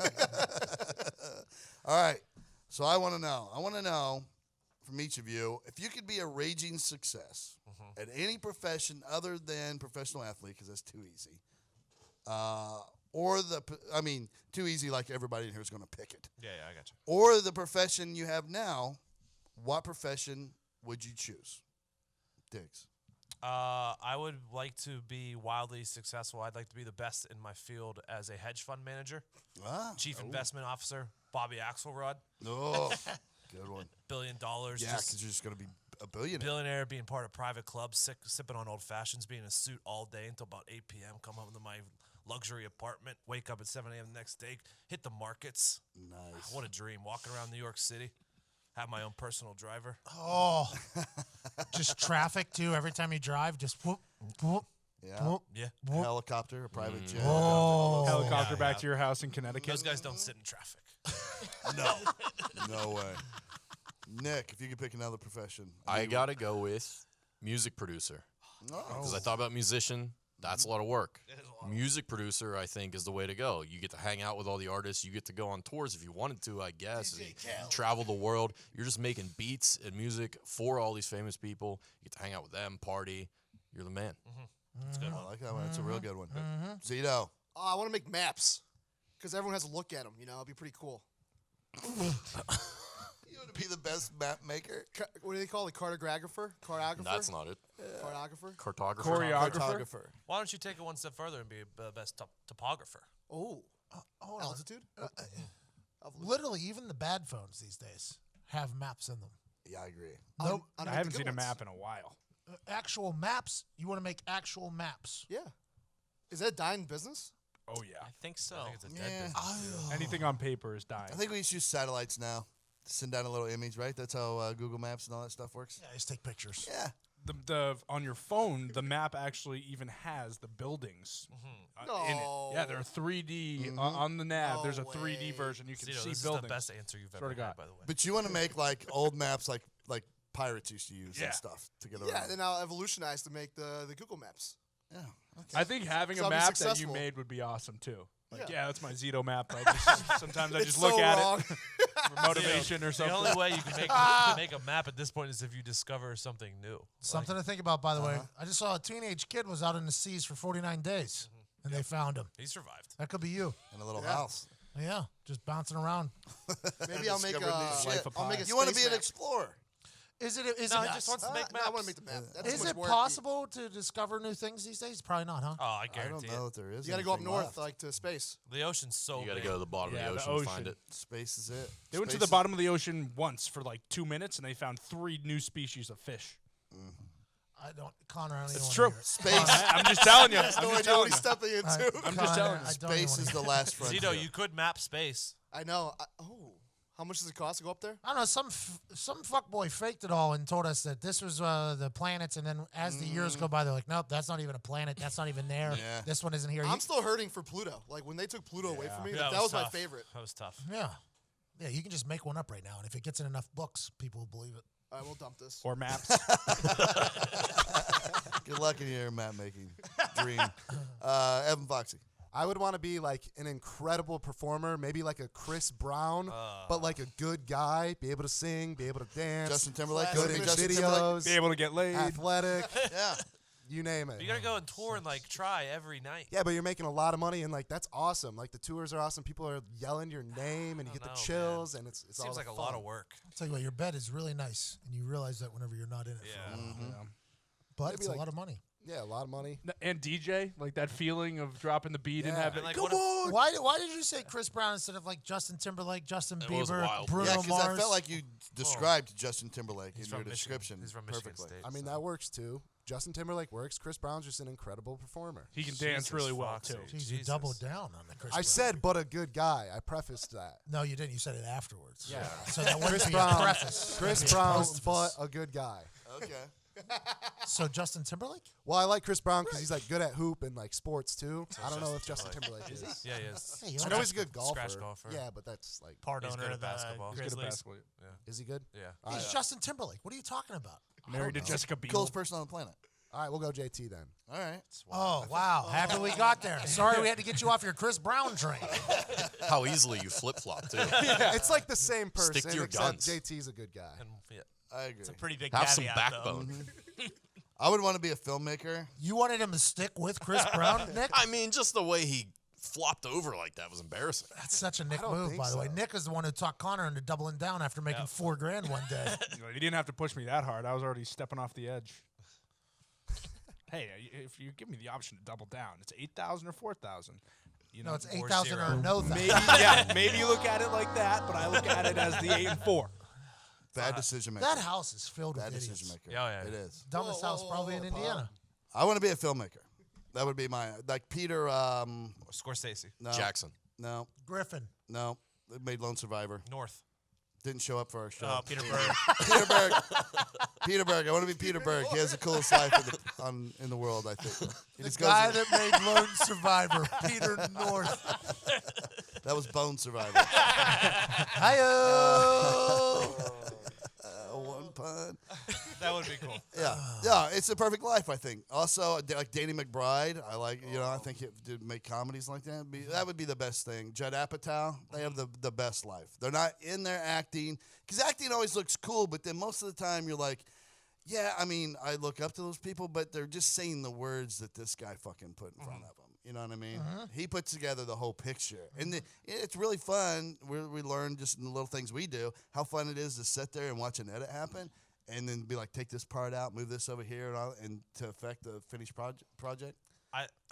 All right. So I want to know from each of you, if you could be a raging success at any profession other than professional athlete, because that's too easy, too easy like everybody in here is going to pick it, Yeah, I got you. or the profession you have now, what profession would you choose? Diggs. I would like to be wildly successful. I'd like to be the best in my field as a hedge fund manager, chief investment officer, Bobby Axelrod, Oh, good one. $1 billion. Yeah, just because you're just going to be a billionaire. billionaire, being part of private clubs, sipping on old fashions, being in a suit all day until about 8 p.m. Come home to my luxury apartment, wake up at 7 a.m. the next day, hit the markets. Nice. What a dream! Walking around New York City, have my own personal driver. Oh, just traffic too. Every time you drive, just whoop, whoop, Yeah. whoop, Yeah, whoop. Helicopter, a private jet. Oh, Helicopter yeah, back yeah. to your house in Connecticut. those guys don't sit in traffic. No way. Nick, if you could pick another profession. I got to go with music producer because I thought about musician. That's a lot of work. Music producer, I think, is the way to go. You get to hang out with all the artists. You get to go on tours if you wanted to, I guess. You travel the world. You're just making beats and music for all these famous people. You get to hang out with them, party. You're the man. That's a good I one. like that one. That's a real good one. Zito. I want to make maps because everyone has to look at them. You know, it'd be pretty cool. You would be the best map maker. What do they call it? Cartographer? Choreographer? That's not it. Choreographer? Cartographer. Choreographer. Why don't you take it one step further and be the best topographer? Oh. Hold on. Altitude? Literally, even the bad phones these days have maps in them. Yeah, I agree. Nope. On I the haven't good seen a ones. map in a while. Actual maps. You want to make actual maps. Yeah. Is that a dying business? Oh yeah. I think so. I think it's a dead Yeah. business. Anything on paper is dying. I think we just use satellites now. Send down a little image, right? That's how Google Maps and all that stuff works. Yeah, just take pictures. Yeah. The on your phone, the map actually even has the buildings in it. Yeah, they're 3D on the nav. No There's a way. 3D version. You can Zito, see this buildings. is the best answer you've Swear ever to had, God. by the way. But you want to make like old maps like pirates used to use Yeah. and stuff to get around. Yeah, then I'll evolutionize to make the Google Maps. Yeah. Okay. I think having So a I'll be map that you successful. made would be awesome too. Like, Yeah. yeah, that's my Zito map. I just, sometimes I It's just look so at wrong. it for motivation or The something. only way you can make a map at this point is if you discover something new. Something to think about, by the way. I just saw a teenage kid was out in the seas for 49 days, and they found him. He survived. That could be you. In a little Yeah. house. Yeah, just bouncing around. Maybe I'll make Discovered new shit. I'll make a You want to space be an map. explorer. Is it? Is No, it? he just wants to make No, I want maps. to make the map. That's Is too much it work. possible to discover new things these days? Probably not, huh? Oh, I I guarantee don't know it. if there is. You got to go up anything north, left. like to space. The ocean's so You got to big. go to the bottom Yeah, of the the ocean to find ocean. it. Space is it. They went to Space the is- bottom of the ocean once for like 2 minutes, and they found 3 new species of fish. I don't, Connor. I don't even It's wanna true. hear it. Space. I'm just telling you. No I'm idea just what telling he's you. stepping into. I'm just Connor, telling you. I don't even Space is wanna the last frontier. Zito, you could map space. I know. How much does it cost to go up there? I don't know. Some fuckboy faked it all and told us that this was the planets, and then as the years go by, they're like, nope, that's not even a planet. That's not even there. Yeah. This one isn't here. I'm still hurting for Pluto. Like when they took Pluto away from me, Yeah, that was my tough. favorite. That was tough. Yeah. Yeah, you can just make one up right now, and if it gets in enough books, people will believe it. I will dump this. Or maps. Good luck in your map making dream. Evan Foxy. I would want to be like an incredible performer, maybe like a Chris Brown, but like a good guy, be able to sing, be able to dance, Justin Timberlake. good Be in Justin Timberlake. videos, Be able to get laid. athletic, Yeah. you name it. You gotta go and tour and like try every night. Yeah, but you're making a lot of money, and like that's awesome. Like the tours are awesome. People are yelling your name, and you get the know, chills, and it's all Seems the like a lot fun. of work. I'll tell you what, your bed is really nice, and you realize that whenever you're not in it. Yeah. But Maybe it's like- a lot of money. Yeah, a lot of money. And DJ, like that feeling of dropping the beat and Yeah. having And, like, come what if- on. Why did you say Chris Brown instead of like Justin Timberlake, Justin It was Bieber, wild. Bruno Yeah, because Mars? I felt like you described Justin Timberlake He's in your from Michigan. description He's from Michigan perfectly. State. I mean, so. that works too. Justin Timberlake works. Chris Brown's just an incredible performer. He can dance Jesus really well Foxy. too. Jeez, you Jesus. doubled down on the Chris I Brown. said, but a good guy. I prefaced that. No, you didn't. You said it afterwards. Yeah. So that wouldn't Chris be Brown. a preface. Chris That'd be a Brown, postface. but a good guy. Okay. So Justin Timberlake? Well, I like Chris Brown because he's like good at hoop and like sports too. I don't know if Justin Timberlake is. Yeah, yes. Hey, you I like know he's a good golfer. Scratch golfer. Yeah, but that's like, Part He's owner good of at the basketball. He's Good at Grizzlies. basketball. is he good? Yeah. He's Justin Timberlake. What are you talking about? Married to Jessica Biel. Coolest person on the planet. All right, we'll go JT then. All right. Oh, wow. Happy we got there. Sorry we had to get you off your Chris Brown train. How easily you flip flop too. It's like the same person, Stick to your except guns. JT's a good guy. And yeah. I agree. It's a pretty big Have some caveat, though. backbone. I would want to be a filmmaker. You wanted him to stick with Chris Brown, Nick? I mean, just the way he flopped over like that was embarrassing. That's such a Nick don't move, think by the way. so. Nick is the one who talked Connor into doubling down after making $4,000 one day. You didn't have to push me that hard. I was already stepping off the edge. Hey, if you give me the option to double down, it's 8,000 or 4,000. You know, No, it's Or 8,000 or zero. no maybe thousand. yeah, maybe you look at it like that, but I look at it as the 8 and 4. Bad decision maker. That house is filled Bad with decision idiots. maker. Yeah, yeah. It is. Dumbest house probably in Indiana. I want to be a filmmaker. That would be my like Peter. Scorsese. No, Jackson. No, Griffin. no. They made Lone Survivor. North. Didn't show up for our show. Oh, Peter Berg. Peter Berg. Peter Berg. I want to be Peter Berg. He has the coolest life in the world, I think. He The just goes guy in- that made Lone Survivor, Peter North. that was Bone Survivor. Hi-yo! One pun. That would be cool. Yeah, yeah. It's a perfect life, I think. Also, like Danny McBride. I like. I think he did make comedies like that. That would be the best thing. Judd Apatow. They have the best life. They're not in there acting because acting always looks cool, but then most of the time you're like, yeah. I mean, I look up to those people, but they're just saying the words that this guy fucking put in front of them. You know what I mean? He puts together the whole picture. And it's really fun. We learn just in the little things we do how fun it is to sit there and watch an edit happen and then be like, take this part out, move this over here, and to affect the finished project.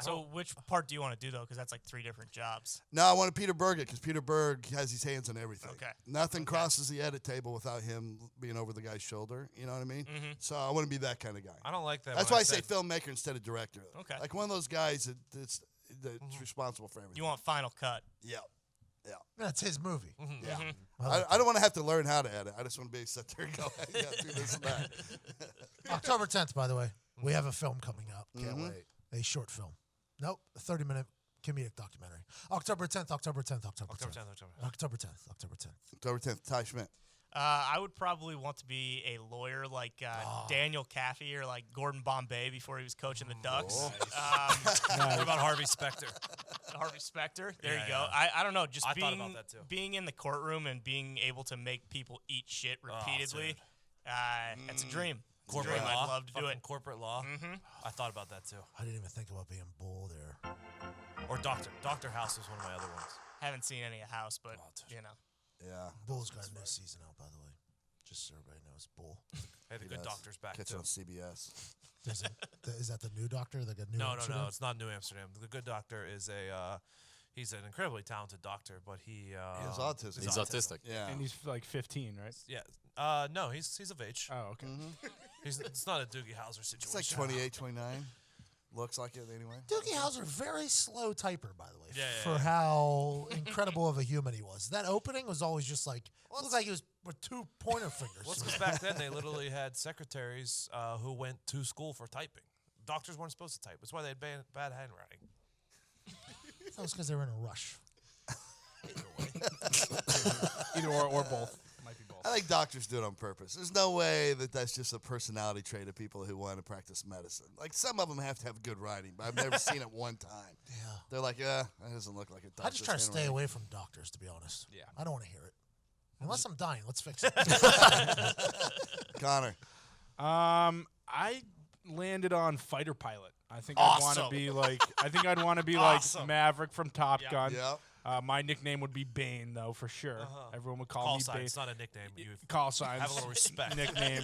So which part do you want to do, though? Because that's like 3 different jobs. No, I wanted Peter Berg it because Peter Berg has his hands on everything. Okay. Nothing crosses the edit table without him being over the guy's shoulder. You know what I mean? So I want to be that kind of guy. I don't like that. That's when why I say said- filmmaker instead of director. Okay. Like one of those guys that's responsible for everything. You want Final Cut. Yeah. That's his movie. Yeah. I don't want to have to learn how to edit. I just want to be able to sit there and go, yeah, do this and that. October 10th, by the way, we have a film coming up. Can't wait. A short film. Nope, a 30-minute comedic documentary. October 10th, October 10th, October 10th. October 10th, October 10th. October 10th, Ty Schmidt. I would probably want to be a lawyer like Daniel Caffey or like Gordon Bombay before he was coaching the Ducks. What about Harvey Specter? Harvey Specter. There Yeah, you go. yeah. I don't know. Just I thought being about that too. being in the courtroom and being able to make people eat shit repeatedly. That's a dream. It's a Corporate dream. law. I'd love to do Fucking it. corporate law. I thought about that too. I didn't even think about being bull there. Or Doctor. Doctor House was one of my other ones. Haven't seen any of House, but dude. you know. Yeah. Bull's got a new season out, by the way. Just so everybody knows, Bull. Hey, the good Yes. doctor's back Catch too. it on CBS. Is that the new doctor? The new No, Amsterdam? it's not New Amsterdam. The good doctor is he's an incredibly talented doctor, but he has autism. He's autistic. Yeah. And he's like 15, right? Yeah. No, he's of age. Oh, okay. It's not a Doogie Howser situation. It's like 28, 29. Looks like it anyway. Doogie Howser, very slow typer, by the way, Yeah, for how incredible of a human he was. That opening was always just like, looked like he was with 2 pointer fingers. Well, because back then they literally had secretaries who went to school for typing. Doctors weren't supposed to type. That's why they had bad handwriting. That was because they were in a rush. Either or both. Might be both. I think doctors do it on purpose. There's no way that that's just a personality trait of people who want to practice medicine. Like some of them have to have good writing, but I've never seen it one time. Yeah. They're like, that doesn't look like a doctor's I just try to stay handwriting. away from doctors, to be honest. Yeah. I don't want to hear it. Unless I'm dying, let's fix it. Connor. I landed on fighter pilot. I think I'd want to Awesome. be like. I think I'd want to be Awesome. like Maverick from Top Yeah. Gun. Yep. My nickname would be Bane, though, for sure. Everyone would call Call me sign. Bane. It's not a nickname. You Call signs. have a little respect. Nickname.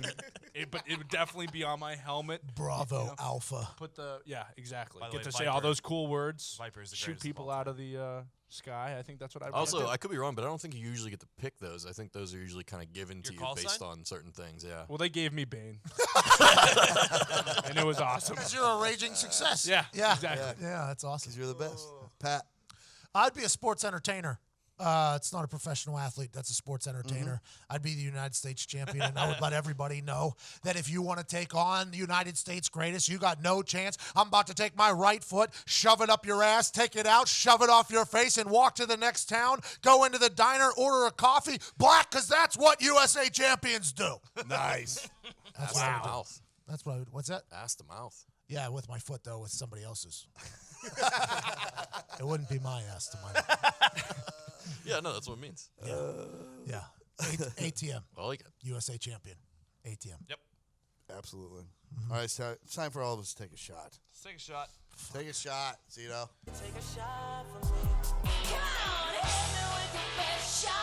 But it would definitely be on my helmet. Bravo, Alpha. Put the exactly. By the Get way, to say all Viper- those cool words. Viper is the Shoot greatest of people all out of the sky. I think that's what I would Also, do. I could be wrong, but I don't think you usually get to pick those. I think those are usually kind of given to Your you call based sign? on certain things. Yeah. Well, they gave me Bane, and it was awesome. Because you're a raging success. Yeah, Yeah. exactly. Yeah, that's awesome. Because you're the best. Pat. I'd be a sports entertainer. It's not a professional athlete. That's a sports entertainer. I'd be the United States champion, and I would let everybody know that if you want to take on the United States greatest, you got no chance. I'm about to take my right foot, shove it up your ass, take it out, shove it off your face, and walk to the next town, go into the diner, order a coffee, black, because that's what USA champions do. Nice. That's Ass what I to would do. mouth. That's what I would. What's that? Ass to mouth. Yeah, with my foot, though, with somebody else's. It wouldn't be my ass to my Yeah, no, that's what it means. Yeah. ATM. I like it. USA champion. ATM. Yep. Absolutely. All right, so it's time for all of us to take a shot. Let's take a shot. Take a shot, Zito. Take a shot from me. Come on, hit me with your best shot.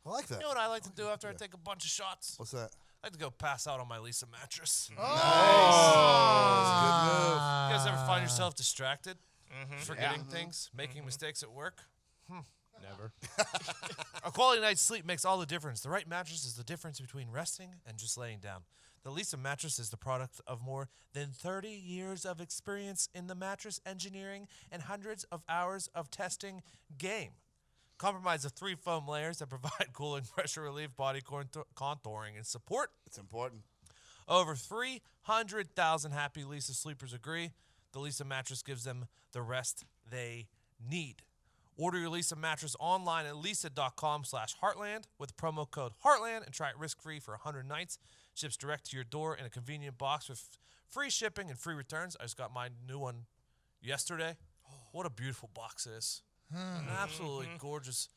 I like that. You know what I like to do after I take a bunch of shots? What's that? I like to go pass out on my Lisa mattress. Good move. You guys ever find yourself distracted, forgetting things, making mistakes at work? Never. A quality night's sleep makes all the difference. The right mattress is the difference between resting and just laying down. The Lisa mattress is the product of more than 30 years of experience in the mattress engineering and hundreds of hours of testing game. Comprised of 3 foam layers that provide cooling, pressure relief, body contouring, and support. It's important. Over 300,000 happy Lisa sleepers agree. The Lisa mattress gives them the rest they need. Order your Lisa mattress online at lisa.com/Heartland with promo code Heartland and try it risk-free for 100 nights. Ships direct to your door in a convenient box with free shipping and free returns. I just got my new one yesterday. What a beautiful box it is. An absolutely gorgeous.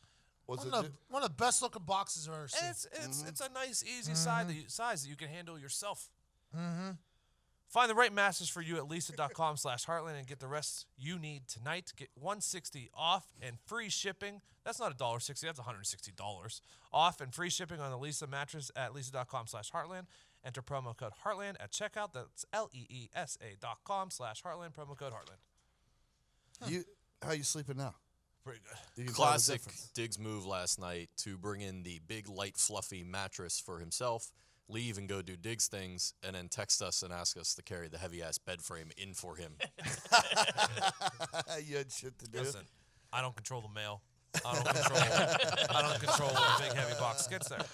Was One of the best looking boxes I've ever seen. And it's a nice, easy size that you can handle yourself. Find the right mattress for you at lisa.com/heartland and get the rest you need tonight. Get $160 off and free shipping. That's not $1.60. That's $160 off and free shipping on the Lisa mattress at lisa.com/heartland. Enter promo code Heartland at checkout. That's LEESA.com/Heartland. Promo code Heartland. How you sleeping now? Pretty good. You can tell the Classic difference. Diggs move last night to bring in the big, light, fluffy mattress for himself, leave and go do Diggs things, and then text us and ask us to carry the heavy-ass bed frame in for him. You had shit to do. Listen, I don't control the mail. I don't control when a big heavy box gets there.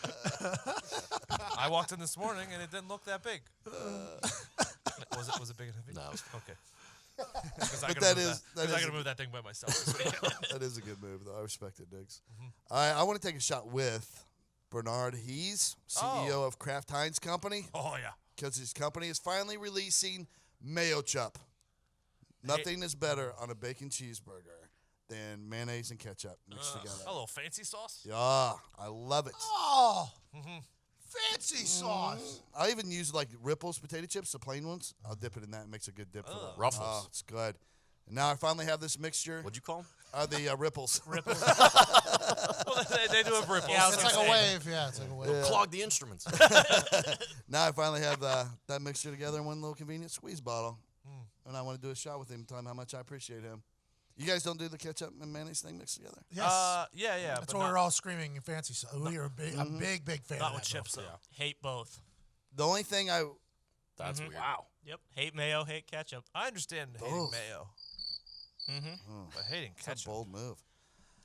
I walked in this morning and it didn't look that big. Was it big and heavy? No. Okay. Because I But gotta that is move that thing by myself this week. That is a good move, though. I respect it, Diggs. I want to take a shot with Bernard Hees, CEO of Kraft Heinz Company, Oh yeah. because his company is finally releasing Mayo Chup. Nothing is better on a bacon cheeseburger than mayonnaise and ketchup mixed together. A little fancy sauce. Yeah, I love it. Oh, fancy sauce. I even use like Ripples potato chips, the plain ones. I'll dip it in that. It makes a good dip for the Ruffles. Oh, it's good. And now I finally have this mixture. What'd you call him? The Ripples. Well, they do have ripples. Yeah, I was It's gonna like a say. wave. Yeah, it's like a wave. Clog the instruments. Now I finally have that mixture together in one little convenient squeeze bottle. And I want to do a shot with him and tell him how much I appreciate him. You guys don't do the ketchup and mayonnaise thing mixed together? Yes. Yeah. That's but why not, we're all screaming fancy sauce. We are a big fan not of with that, chips bro. though. Hate both. The only thing That's weird. Yep. Hate mayo, hate ketchup. I understand hating mayo, but hating it's a ketchup. bold move.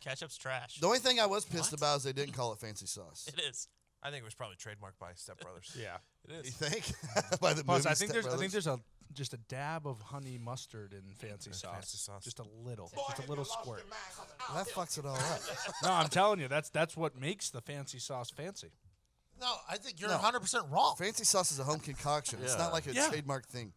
Ketchup's trash. The only thing I was pissed about is they didn't call it fancy sauce. It is. I think it was probably trademarked by Step Brothers. Yeah. It You is. think? By the Plus, movie I think Step there's Brothers? just a dab of honey mustard in fancy sauce. fancy sauce. Just a little squirt. That fucks it all up. No, I'm telling you, that's what makes the fancy sauce fancy. No, I think you're No. 100% wrong. Fancy sauce is a home concoction. It's not Yeah. like a Yeah. trademark thing.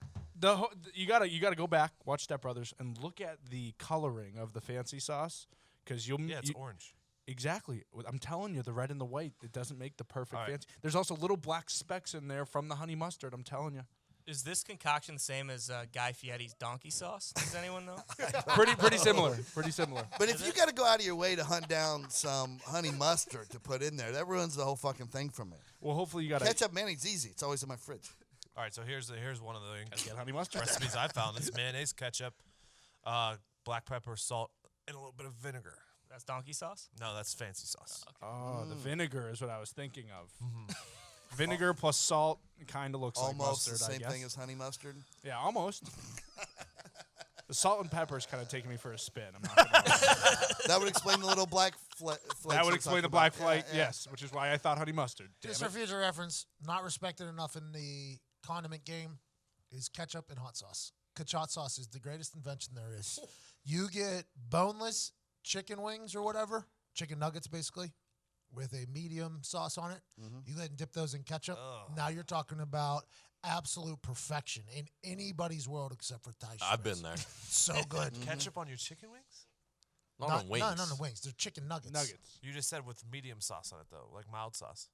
You gotta go back, watch Step Brothers, and look at the coloring of the fancy sauce, because Yeah, it's orange. Exactly. I'm telling you, the red and the white, it doesn't make the perfect All right. fancy. There's also little black specks in there from the honey mustard. I'm telling you, Is this concoction the same as Guy Fieri's donkey sauce? Does anyone know? pretty similar. Pretty similar. But if you got to go out of your way to hunt down some honey mustard to put in there, that ruins the whole fucking thing for me. Well, hopefully you got to Ketchup mayonnaise easy. It's always in my fridge. All right, so here's one of the get honey mustard. recipes I found. It's mayonnaise, ketchup, black pepper, salt, and a little bit of vinegar. That's donkey sauce? No, that's fancy sauce. Oh, the vinegar is what I was thinking of. Vinegar plus salt kind of looks like Almost mustard, the I same guess. thing as honey mustard. Yeah, almost. The salt and pepper is kind of taking me for a spin. I'm not gonna lie. That would explain the little black flakes. That would you're explain the talking black about. flake, Yeah, yeah. yes, which is why I thought honey mustard. Damn Just it. for future reference, not respected enough in the condiment game is ketchup and hot sauce. Hot sauce is the greatest invention there is. You get boneless chicken wings or whatever, chicken nuggets basically, with a medium sauce on it. You go ahead and dip those in ketchup. Now you're talking about absolute perfection in anybody's world except for Ty I've Schwartz. been there. So good. Ketchup on your chicken wings? Not on wings. No, the wings. They're chicken nuggets. Nuggets. You just said with medium sauce on it though, like mild sauce.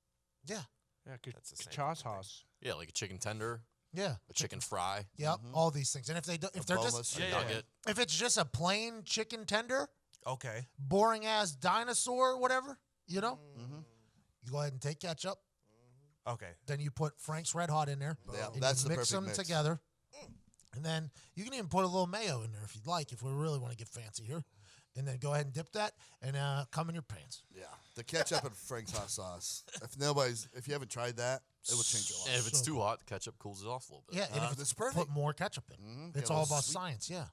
Yeah. Yeah, That's the same Cha thing. sauce. Yeah, like a chicken tender, Yeah. a chicken fry, Yep. All these things. And if they do, if they're boneless just Yeah, nugget. if it's just a plain chicken tender, Okay. boring ass dinosaur or whatever, you know, you go ahead and take ketchup. Okay. Then you put Frank's Red Hot in there. Yeah, and that's you the mix perfect them mix. together. And then you can even put a little mayo in there if you'd like, if we really want to get fancy here. And then go ahead and dip that and come in your pants. Yeah, the ketchup and Frank's hot sauce. If you haven't tried that, it will change your life. And if it's So too hot, the ketchup cools it off a little bit. Yeah, and if That's it's perfect. put more ketchup in. It's get a all little about sweet. science, yeah.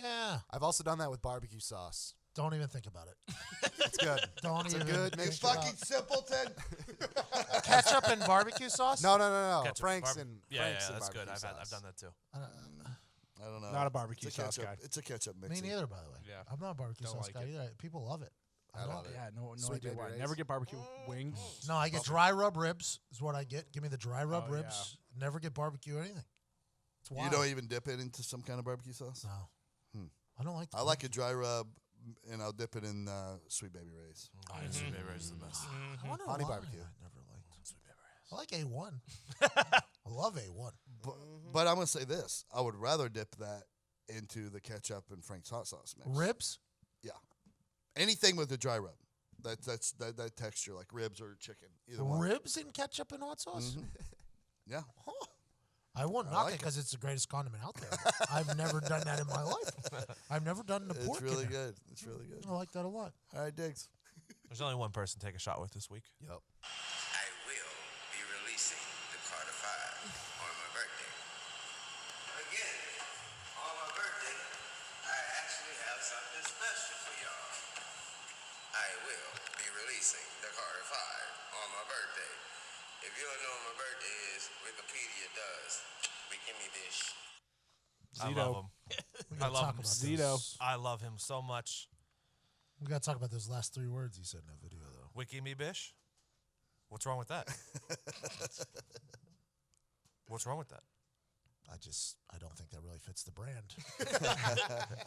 Yeah. I've also done that with barbecue sauce. Don't even think about it. It's good. Don't It's a even good think mixture. about Fucking simpleton. ketchup and barbecue sauce? No. Ketchup, Frank's barbe- and yeah, Frank's and that's good. barbecue I've sauce. done that too. I don't know. Not a barbecue It's a sauce ketchup. guy. It's a ketchup mix. Me neither, by the way. Yeah. I'm not a barbecue Don't sauce like guy it. either. People love it. I love it. Yeah, no Sweet idea baby why. rays. Never get barbecue wings. No, I get dry rub ribs is what I get. Give me the dry rub Oh, ribs. Never get barbecue or anything. It's wild. You don't even dip it into some kind of barbecue sauce? No. I don't like the I like a dry rub and I'll dip it in Sweet Baby Ray's. Oh, yeah, Sweet Baby Ray's is the best. I wonder Honey why barbecue. I never liked Sweet Baby Ray's. I like A1. I love A1. But I'm gonna say this: I would rather dip that into the ketchup and Frank's hot sauce mix. Ribs? Yeah, anything with the dry rub. That texture, like ribs or chicken. Either one. Ribs in ketchup and hot sauce? Yeah. Huh. I won't knock like it because it's the greatest condiment out there. I've never done that in my life. I've never done the pork. It's really in there. good. It's really good. I like that a lot. All right, Diggs. There's only one person to take a shot with this week. Yep. I will be releasing the Carter 5 on my birthday. Again, on my birthday, I actually have something special for y'all. I will be releasing the Carter 5 on my birthday. If you don't know what my birthday is, Wikipedia does. Give me this. I Zito. love him. We I gotta love talk him. about Zito. those. I love him so much. We got to talk about those last 3 words he said in that video, though. Wiki me bish? What's wrong with that? What's wrong with that? I don't think that really fits the brand.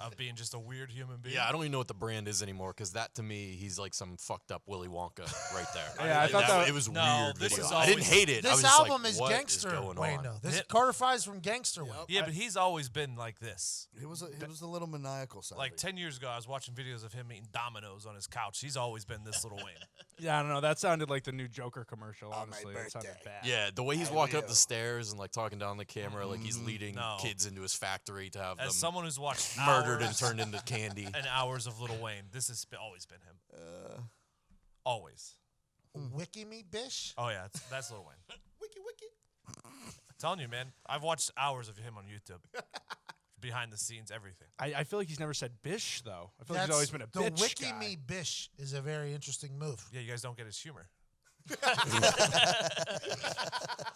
Of being just a weird human being? Yeah, I don't even know what the brand is anymore because that to me, he's like some fucked up Willy Wonka right there. Yeah, I thought that- it was No, weird. this Video. is I didn't always- hate it. I This was just album like, is what gangster going Wayne, on? though. This Hit- Carter Five's from gangster Wayne. Yeah, but he's always been like this. He was a little maniacal side. Like 10 years ago, I was watching videos of him eating Dominoes on his couch. He's always been this little Wayne. Yeah, I don't know. That sounded like the new Joker commercial, honestly. That sounded bad. Yeah, the way he's walking up the stairs and like talking down the camera, like he's leading No. kids into his factory to have As them someone who's watched murdered and hours turned into candy. and hours of Little Wayne, this has always been him. Always. Wiki me bish? Oh, yeah, that's Little Wayne. Wiki. I'm telling you, man. I've watched hours of him on YouTube. Behind the scenes, everything. I feel like he's never said bish, though. I feel like he's always been a the bitch Wiki guy. me bish is a very interesting move. Yeah, you guys don't get his humor.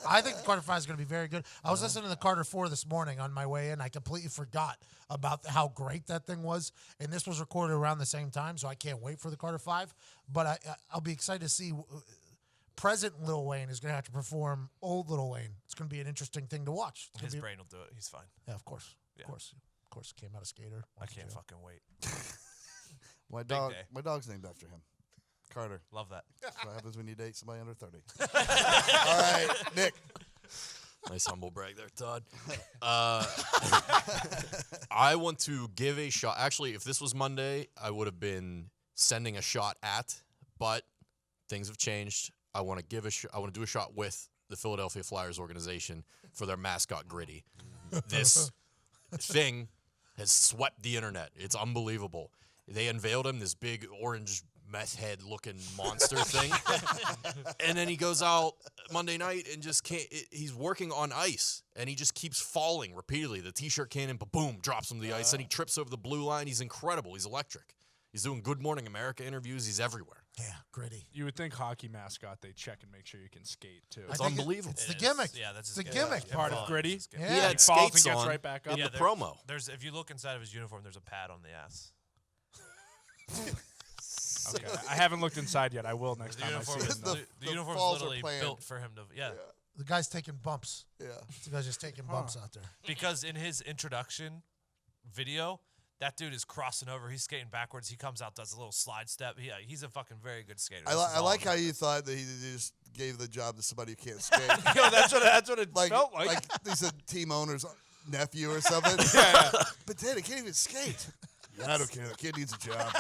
I think the Carter 5 is going to be very good. I was listening to the Carter 4 this morning on my way in. I completely forgot about how great that thing was. And this was recorded around the same time, so I can't wait for the Carter 5. But I'll be excited to see present Lil Wayne is going to have to perform old Lil Wayne. It's going to be an interesting thing to watch. It's gonna His be- brain will do it. He's fine. Yeah, of course. Yeah. Of course. Came out a skater. I can't fucking wait. My day. dog's named after him. Carter. Love that. That's what happens when you date somebody under 30. All right, Nick. Nice humble brag there, Todd. I want to give a shot. Actually, if this was Monday, I would have been sending a shot at, but things have changed. I want to give I want to do a shot with the Philadelphia Flyers organization for their mascot Gritty. This thing has swept the internet. It's unbelievable. They unveiled him, this big orange meth head looking monster thing. And then he goes out Monday night and just can't. He's working on ice and he just keeps falling repeatedly. The t-shirt cannon, boom, drops him to the ice. Then he trips over the blue line. He's incredible. He's electric. He's doing Good Morning America interviews. He's everywhere. Yeah, Gritty. You would think hockey mascot, they check and make sure you can skate, too. I It's think unbelievable. It's the gimmick. Yeah, that's It's his the gimmick. gimmick. Yeah, Part falling of Gritty. is his gimmick. Yeah. He had He falls and skates gets on right back up. in Yeah, the there- promo. There's if you look inside of his uniform, there's a pad on the ass. Okay. I haven't looked inside yet. I will next The time I uniform see is him. the, though. the the uniform's falls are literally planned. built for him to The guy's taking bumps. Yeah. The guy's just taking bumps out there. because in his introduction video, that dude is crossing over. He's skating backwards. He comes out, does a little slide step. He's a fucking very good skater. This is I all like him. how you thought that he just gave the job to somebody who can't skate. Yo, that's what it like felt like. he's a team owner's nephew or something. But Dad, I can't even skate. Yeah, I don't care. The kid needs a job.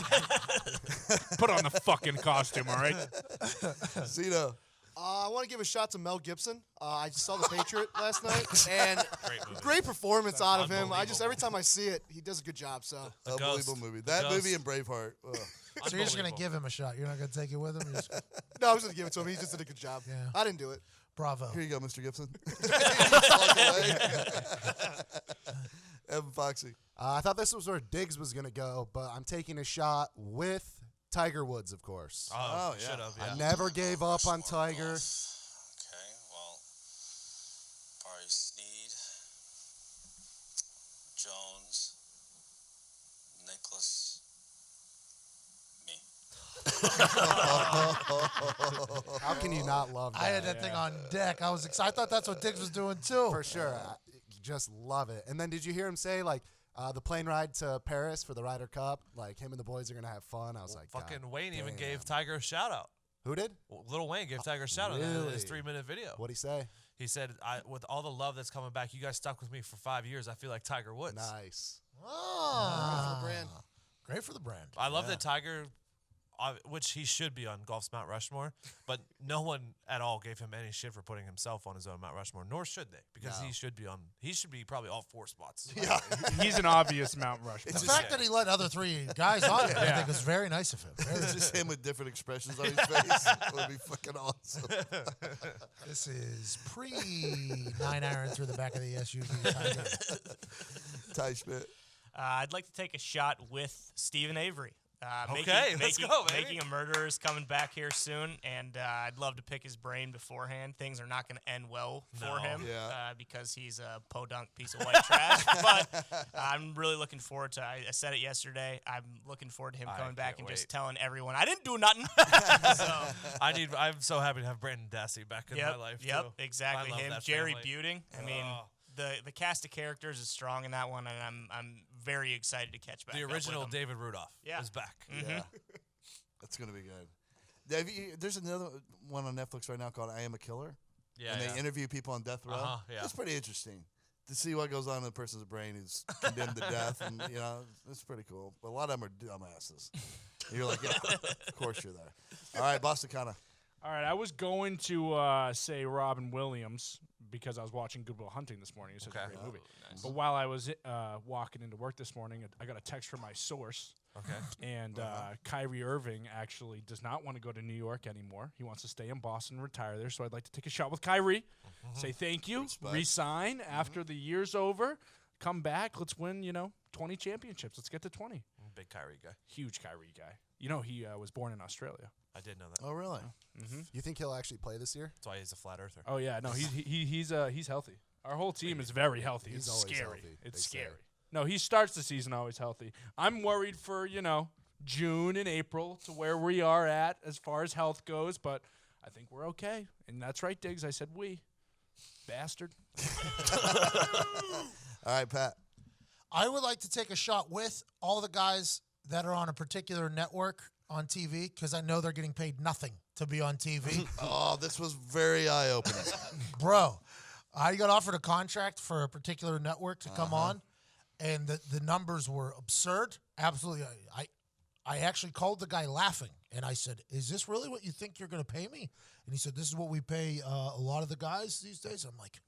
Put on the fucking costume, all right? Zito. I want to give a shout to Mel Gibson. I just saw The Patriot last night, and Great movie. great performance out of him. I just Unbelievable. every time I see it, he does a good job. So Unbelievable Ghost. movie. The That Ghost. movie and Braveheart. Ugh. So you're just going to Unbelievable. give him a shot. You're not going to take it with him? You're just, no, I was going to give it to him. He just did a good job. Yeah. I didn't do it. bravo. Here you go, Mr. Gibson. Walk away. Evan Foxy. I thought this was where Diggs was going to go, but I'm taking a shot with Tiger Woods, of course. Oh, yeah. should have. Yeah. I never gave up on Tiger. Okay, well, probably Sneed, Jones, Nicholas, me. How can you not love that? I had that thing on deck. I was excited. I thought that's what Diggs was doing too. For sure. I just love it. And then did you hear him say, like, The plane ride to Paris for the Ryder Cup, like him and the boys are gonna have fun. I was like, Fucking God Wayne even damn. gave Tiger a shout out. Who did? Lil Wayne gave Tiger a shout out in really? his 3-minute video. What'd he say? He said, with all the love that's coming back, you guys stuck with me for 5 years. I feel like Tiger Woods. Nice. Oh, brand. Great for the brand. I love that Tiger, which he should be on golf's Mount Rushmore, but no one at all gave him any shit for putting himself on his own Mount Rushmore, nor should they, because he should be probably all 4 spots. Yeah. He's an obvious Mount Rushmore. The fact that he let other 3 guys on it, I think was very nice of him. It's just him with different expressions on his face. It would be fucking awesome. This is pre-9 iron through the back of the SUV. Ty Schmidt. I'd like to take a shot with Stephen Avery. Okay, let's go, baby. Making a Murderer is coming back here soon, and I'd love to pick his brain beforehand. Things are not going to end well for him because he's a podunk piece of white trash. But I'm really looking forward to. I said it yesterday. I'm looking forward to him coming back and just telling everyone I didn't do nothing. So, I'm so happy to have Brandon Dassey back in my life. Yep, too. exactly. I love Him, that Jerry family. Buting. I mean, the cast of characters is strong in that one, and I'm very excited to catch back. The up with original him. David Rudolph is back. Yeah. That's going to be good. There's another one on Netflix right now called I Am a Killer. Yeah, and they interview people on death row. Yeah. It's pretty interesting to see what goes on in a person's brain who's condemned to death. And, it's pretty cool. But a lot of them are dumbasses. And you're like, yeah, of course you're there. All right, Boston Kana. All right, I was going to say Robin Williams because I was watching Good Will Hunting this morning. It's such a great movie. Nice. But while I was walking into work this morning, I got a text from my source. Okay. And Kyrie Irving actually does not want to go to New York anymore. He wants to stay in Boston and retire there. So I'd like to take a shot with Kyrie, say thank you, resign after the year's over, come back. Let's win, 20 championships. Let's get to 20. Big Kyrie guy. Huge Kyrie guy. He was born in Australia. I did know that. Oh, really? You think he'll actually play this year? That's why he's a flat earther. Oh yeah, no, he's healthy. Our whole team is very healthy. He's It's always scary. healthy, It's they say. scary. No, he starts the season always healthy. I'm worried for June and April to where we are at as far as health goes, but I think we're okay. And that's right, Diggs. I said we, bastard. All right, Pat. I would like to take a shot with all the guys that are on a particular network on TV because I know they're getting paid nothing to be on TV. Oh, this was very eye-opening. Bro, I got offered a contract for a particular network to come on, and the numbers were absurd. Absolutely. I actually called the guy laughing, and I said, is this really what you think you're going to pay me? And he said, this is what we pay a lot of the guys these days. I'm like,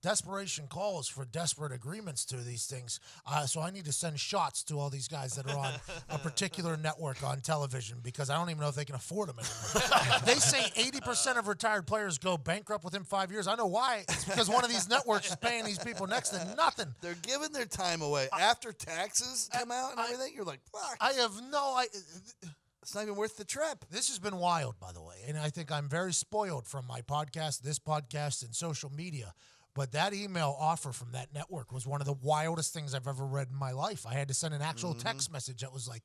desperation calls for desperate agreements to these things. So I need to send shots to all these guys that are on a particular network on television because I don't even know if they can afford them anymore. They say 80% of retired players go bankrupt within 5 years. I know why. It's because one of these networks is paying these people next to nothing. They're giving their time away. After taxes come out and everything, you're like, fuck. I have no It's not even worth the trip. This has been wild, by the way, and I think I'm very spoiled from my podcast, this podcast, and social media. But that email offer from that network was one of the wildest things I've ever read in my life. I had to send an actual text message that was like,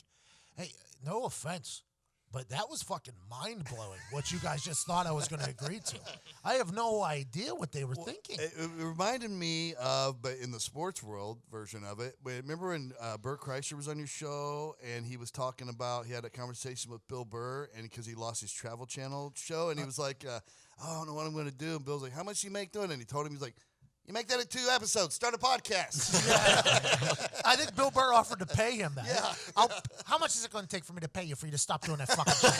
hey, no offense, but that was fucking mind-blowing, what you guys just thought I was going to agree to. I have no idea what they were thinking. It reminded me of, but in the sports world version of it, remember when Bert Kreischer was on your show and he was talking about, he had a conversation with Bill Burr and because he lost his Travel Channel show and he was like, I don't know what I'm going to do. And Bill's like, how much do you make doing it? And he told him, he's like, you make that in 2 episodes. Start a podcast. I think Bill Burr offered to pay him that. Yeah. How much is it going to take for me to pay you for you to stop doing that fucking shit?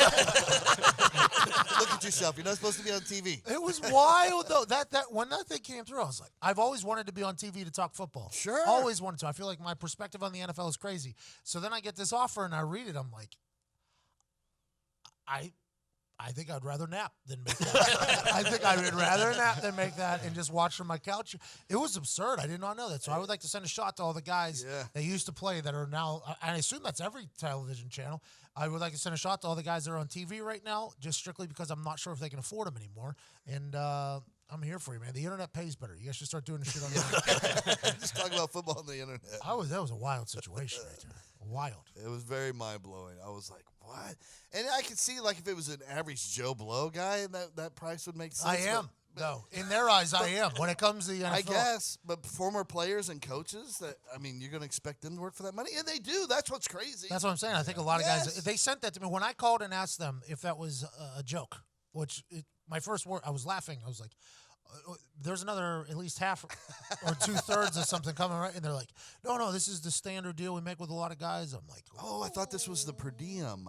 Look at yourself. You're not supposed to be on TV. It was wild, though. That when that thing came through, I was like, I've always wanted to be on TV to talk football. Sure. Always wanted to. I feel like my perspective on the NFL is crazy. So then I get this offer and I read it. I'm like, I think I'd rather nap than make that. I think I would rather nap than make that and just watch from my couch. It was absurd. I did not know that. So I would like to send a shot to all the guys that used to play that are now, and I assume that's every television channel. I would like to send a shot to all the guys that are on TV right now, just strictly because I'm not sure if they can afford them anymore. And I'm here for you, man. The internet pays better. You guys should start doing this shit on the internet. Just talk about football on the internet. That was a wild situation right there. Wild. It was very mind-blowing. I was like, what? And I could see, like, if it was an average Joe Blow guy, that price would make sense. I am. No, in their eyes, I am. When it comes to the NFL, I guess, but former players and coaches you're going to expect them to work for that money, and they do. That's what's crazy. That's what I'm saying. I think a lot of guys, they sent that to me when I called and asked them if that was a joke. My first word, I was laughing. I was like, "There's another at least half or 2/3 of something coming, right?" And they're like, "No, this is the standard deal we make with a lot of guys." I'm like, Oh, I thought this was the per diem.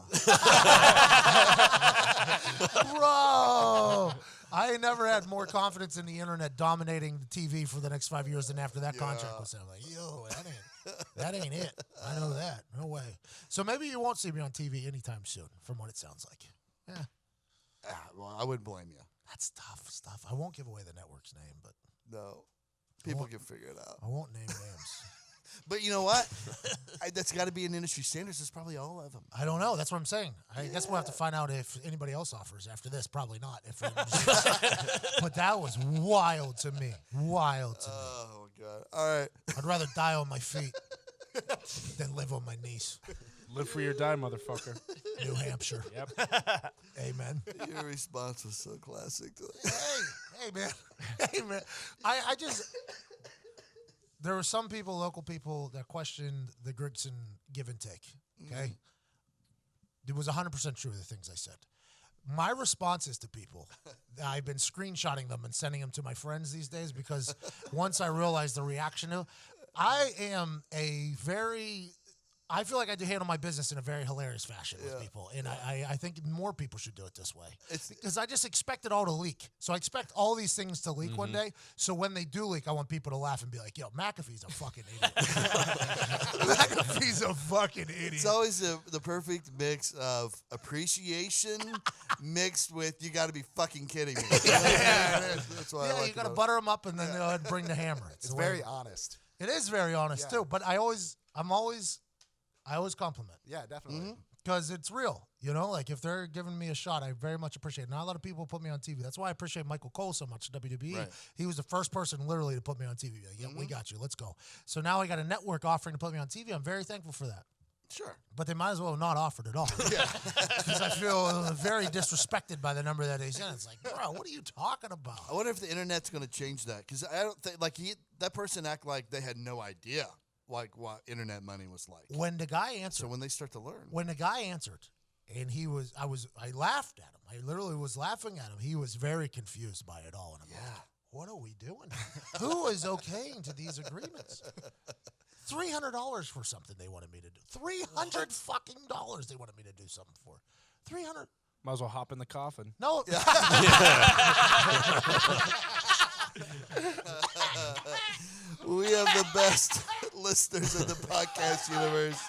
"Bro, I never had more confidence in the internet dominating the TV for the next 5 years than after that contract was signed." I'm like, "Yo, that ain't it. I know that. No way." So maybe you won't see me on TV anytime soon, from what it sounds like. Yeah. Well, I wouldn't blame you. That's tough stuff. I won't give away the network's name, but No. People can figure it out. I won't name names. But you know what? That's got to be an industry standards. It's probably all of them. I don't know. That's what I'm saying. I guess we'll have to find out if anybody else offers after this. Probably not. But that was wild to me. Wild to me. Oh, God. All right. I'd rather die on my feet than live on my knees. Live free or die, motherfucker. New Hampshire. Yep. Amen. Your response was so classic. Hey, man. I just... There were some people, local people, that questioned the Grigson give and take, okay? It was 100% true, the things I said. My responses to people, I've been screenshotting them and sending them to my friends these days because once I realized the reaction to I am I feel like I do handle my business in a very hilarious fashion with people, and I think more people should do it this way. Because I just expect it all to leak. So I expect all these things to leak one day, so when they do leak, I want people to laugh and be like, "Yo, McAfee's a fucking idiot." McAfee's a fucking idiot. It's always the perfect mix of appreciation mixed with, you got to be fucking kidding me. That's why I like you got to butter them up and then bring the hammer. It's very honest. It is very honest, too, but I always compliment. Yeah, definitely. Because it's real, like if they're giving me a shot, I very much appreciate it. Not a lot of people put me on TV. That's why I appreciate Michael Cole so much at WWE. Right. He was the first person literally to put me on TV. Like, yeah, we got you. Let's go. So now I got a network offering to put me on TV. I'm very thankful for that. Sure. But they might as well have not offered at all. Because I feel very disrespected by the number that they sent. It's like, bro, what are you talking about? I wonder if the internet's going to change that. Because I don't think, that person act like they had no idea, what internet money was like. When the guy answered. So when they start to learn. When the guy answered, and I laughed at him. I literally was laughing at him. He was very confused by it all. And I'm like, what are we doing? Who is okaying to these agreements? $300 for something they wanted me to do. $300 fucking dollars they wanted me to do something for. $300. Might as well hop in the coffin. No. We have the best listeners in the podcast universe.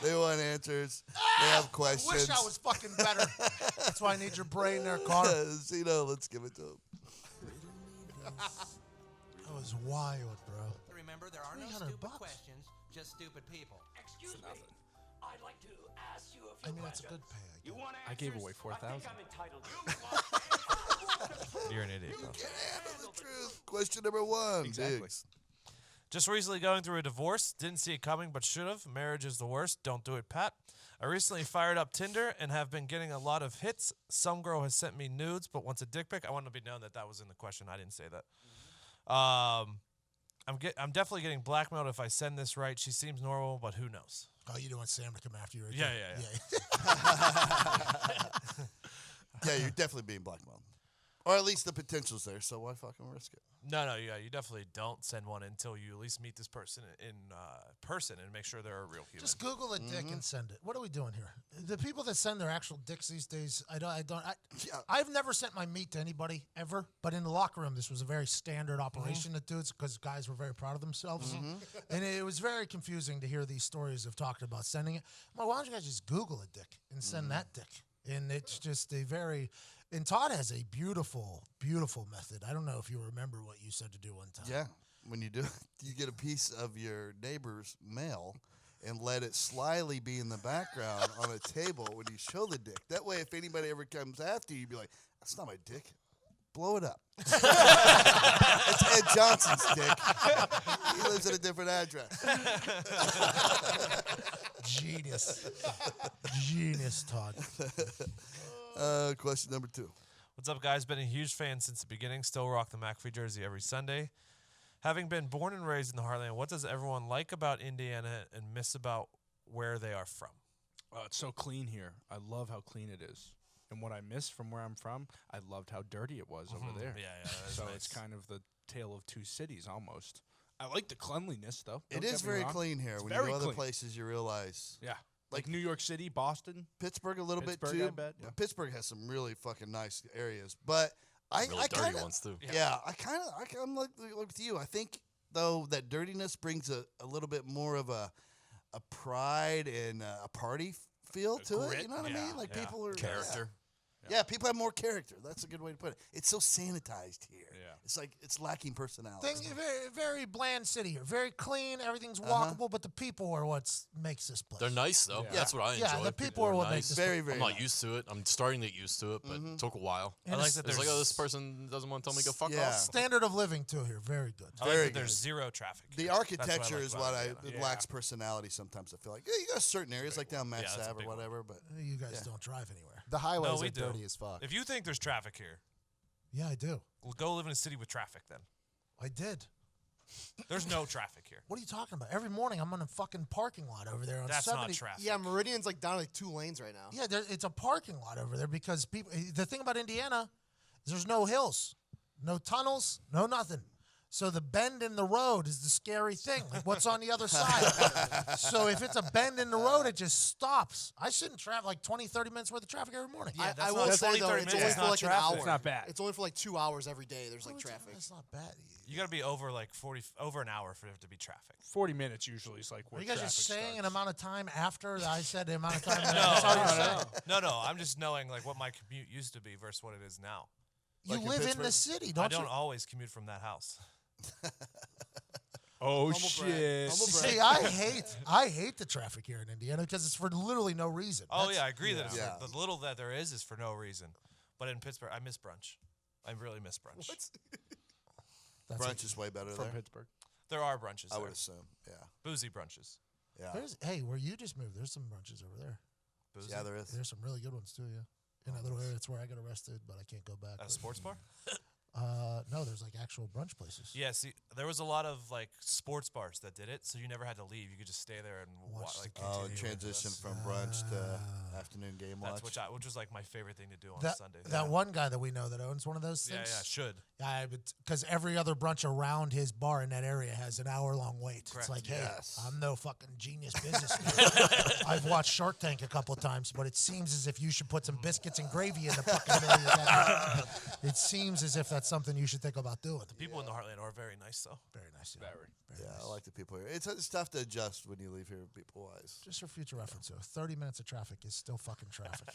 They want answers. They have questions. I wish I was fucking better. That's why I need your brain there, Carl. Zeno, let's give it to him. That was wild, bro. Remember, there are no stupid questions, just stupid people. Excuse me. I'd like to ask you a few I mean, that's a questions. good pay. You want I gave answers? away 4,000. I think I'm entitled to. You're an idiot, bro. Can't handle the truth. Question number 1. Exactly. Diggs. Just recently going through a divorce. Didn't see it coming, but should have. Marriage is the worst. Don't do it, Pat. I recently fired up Tinder and have been getting a lot of hits. Some girl has sent me nudes, but wants a dick pic. I want to be known that was in the question. I didn't say that. I'm definitely getting blackmailed if I send this right. She seems normal, but who knows? Oh, you don't want Sam to come after you? Right Yeah. Yeah, you're definitely being blackmailed. Or at least the potential's there, so why fucking risk it? No, you definitely don't send one until you at least meet this person in person and make sure they're a real human. Just Google a dick and send it. What are we doing here? The people that send their actual dicks these days, I've never sent my meat to anybody ever, but in the locker room, this was a very standard operation to do it because guys were very proud of themselves. And it was very confusing to hear these stories of talking about sending it. Well, why don't you guys just Google a dick and send that dick? And it's just and Todd has a beautiful, beautiful method. I don't know if you remember what you said to do one time. Yeah. When you do, you get a piece of your neighbor's mail and let it slyly be in the background on a table when you show the dick. That way, if anybody ever comes after you, you'd be like, that's not my dick. Blow it up. It's Ed Johnson's dick. He lives at a different address. Genius. Genius, Todd. Question number 2. What's up, guys? Been a huge fan since the beginning. Still rock the McAfee jersey every Sunday. Having been born and raised in the Heartland, what does everyone like about Indiana and miss about where they are from? It's so clean here. I love how clean it is. And what I miss from where I'm from, I loved how dirty it was over there. Yeah, that is So nice. it's kind of the tale of two cities almost. I like the cleanliness, though. It Don't is get me very wrong. clean here. It's When you very go other clean. places, you realize Yeah. Like New York City, Boston. Pittsburgh a little Pittsburgh, bit too. I bet, yeah. Pittsburgh has some really fucking nice areas, but Really I dirty kinda, ones, too. Yeah, I'm like with you. I think though that dirtiness brings a little bit more of a pride and a party feel to it. grit, You know what I yeah, mean? Like yeah. people are Character. Yeah, people have more character. That's a good way to put it. It's so sanitized here. Yeah. It's like it's lacking personality. Very, very bland city here. Very clean. Everything's Uh-huh. walkable, but the people are what makes this place. They're nice, though. Yeah. That's what I enjoy. Yeah, the people are what nice. makes this Very, very I'm not nice. used to it. I'm starting to get used to it, but it took a while. And I like it's- that It's there's like, oh, this person doesn't want to tell me to go fuck Yeah. off. Standard of living too here. Very good. I like Very that there's good. zero traffic. The here. architecture That's is I what like about it Indiana. lacks personality sometimes. I feel like you got certain areas like down Mass that's a Ave big or one. whatever, but You guys don't drive anywhere. The highways No, we are do. dirty as fuck. If you think there's traffic here, Yeah, I do. well, go live in a city with traffic then. I did. There's no traffic here. What are you talking about? Every morning I'm in a fucking parking lot over there on That's 70. not traffic. Yeah, Meridian's like down to like 2 lanes right now. Yeah, it's a parking lot over there because people. The thing about Indiana is there's no hills, no tunnels, no nothing. So the bend in the road is the scary thing. Like what's on the other side? So if it's a bend in the road, it just stops. I shouldn't travel like 20, 30 minutes worth of traffic every morning. Yeah, I that's will not say 20, though, 30 it's minutes only is for not like an traffic. hour. It's not bad. It's only for like 2 hours every day. There's like traffic. That's not bad. You got to be over like 40, over an hour for it to be traffic. 40 minutes usually is like Are where you guys traffic just saying an starts. amount of time after I said the amount of time? No, That's all you're saying. no. I'm just knowing like what my commute used to be versus what it is now. You Like in live in Pittsburgh? the city, I don't don't you? always commute from that house. Oh, brag. shit. Humble brag. See, I hate the traffic here in Indiana because it's for literally no reason. Oh That's- yeah, I agree that it's Yeah. the little that there is for no reason. But in Pittsburgh, I miss brunch. I really miss brunch. that's brunch is way better From there. Pittsburgh. There are brunches I there. would assume. Yeah. Boozy brunches. Yeah. Hey, where you just moved, there's some brunches over there. Boozy? Yeah, there is. There's some really good ones too. Yeah, in that little area, it's where I got arrested, but I can't go back. At a sports bar? No, there's like actual brunch places. Yeah, see, there was a lot of like sports bars that did it, so you never had to leave. You could just stay there and Watch like the Oh, continue transition with from brunch to afternoon game watch. that's which was like my favorite thing to do on That, Sunday. that one guy that we know that owns one of those yeah, things. should. Yeah, because every other brunch around his bar in that area has an hour-long wait. Correct. It's like, hey, Yes. I'm no fucking genius businessman. I've watched Shark Tank a couple times, but it seems as if you should put some biscuits and gravy in the fucking middle of that. It seems as if that's something you should think about doing. The people in the Heartland are very nice, though. Very nice. Very. Yeah, I like the people here. It's tough to adjust when you leave here, people wise. Just for future reference, though, 30 minutes of traffic is still fucking traffic.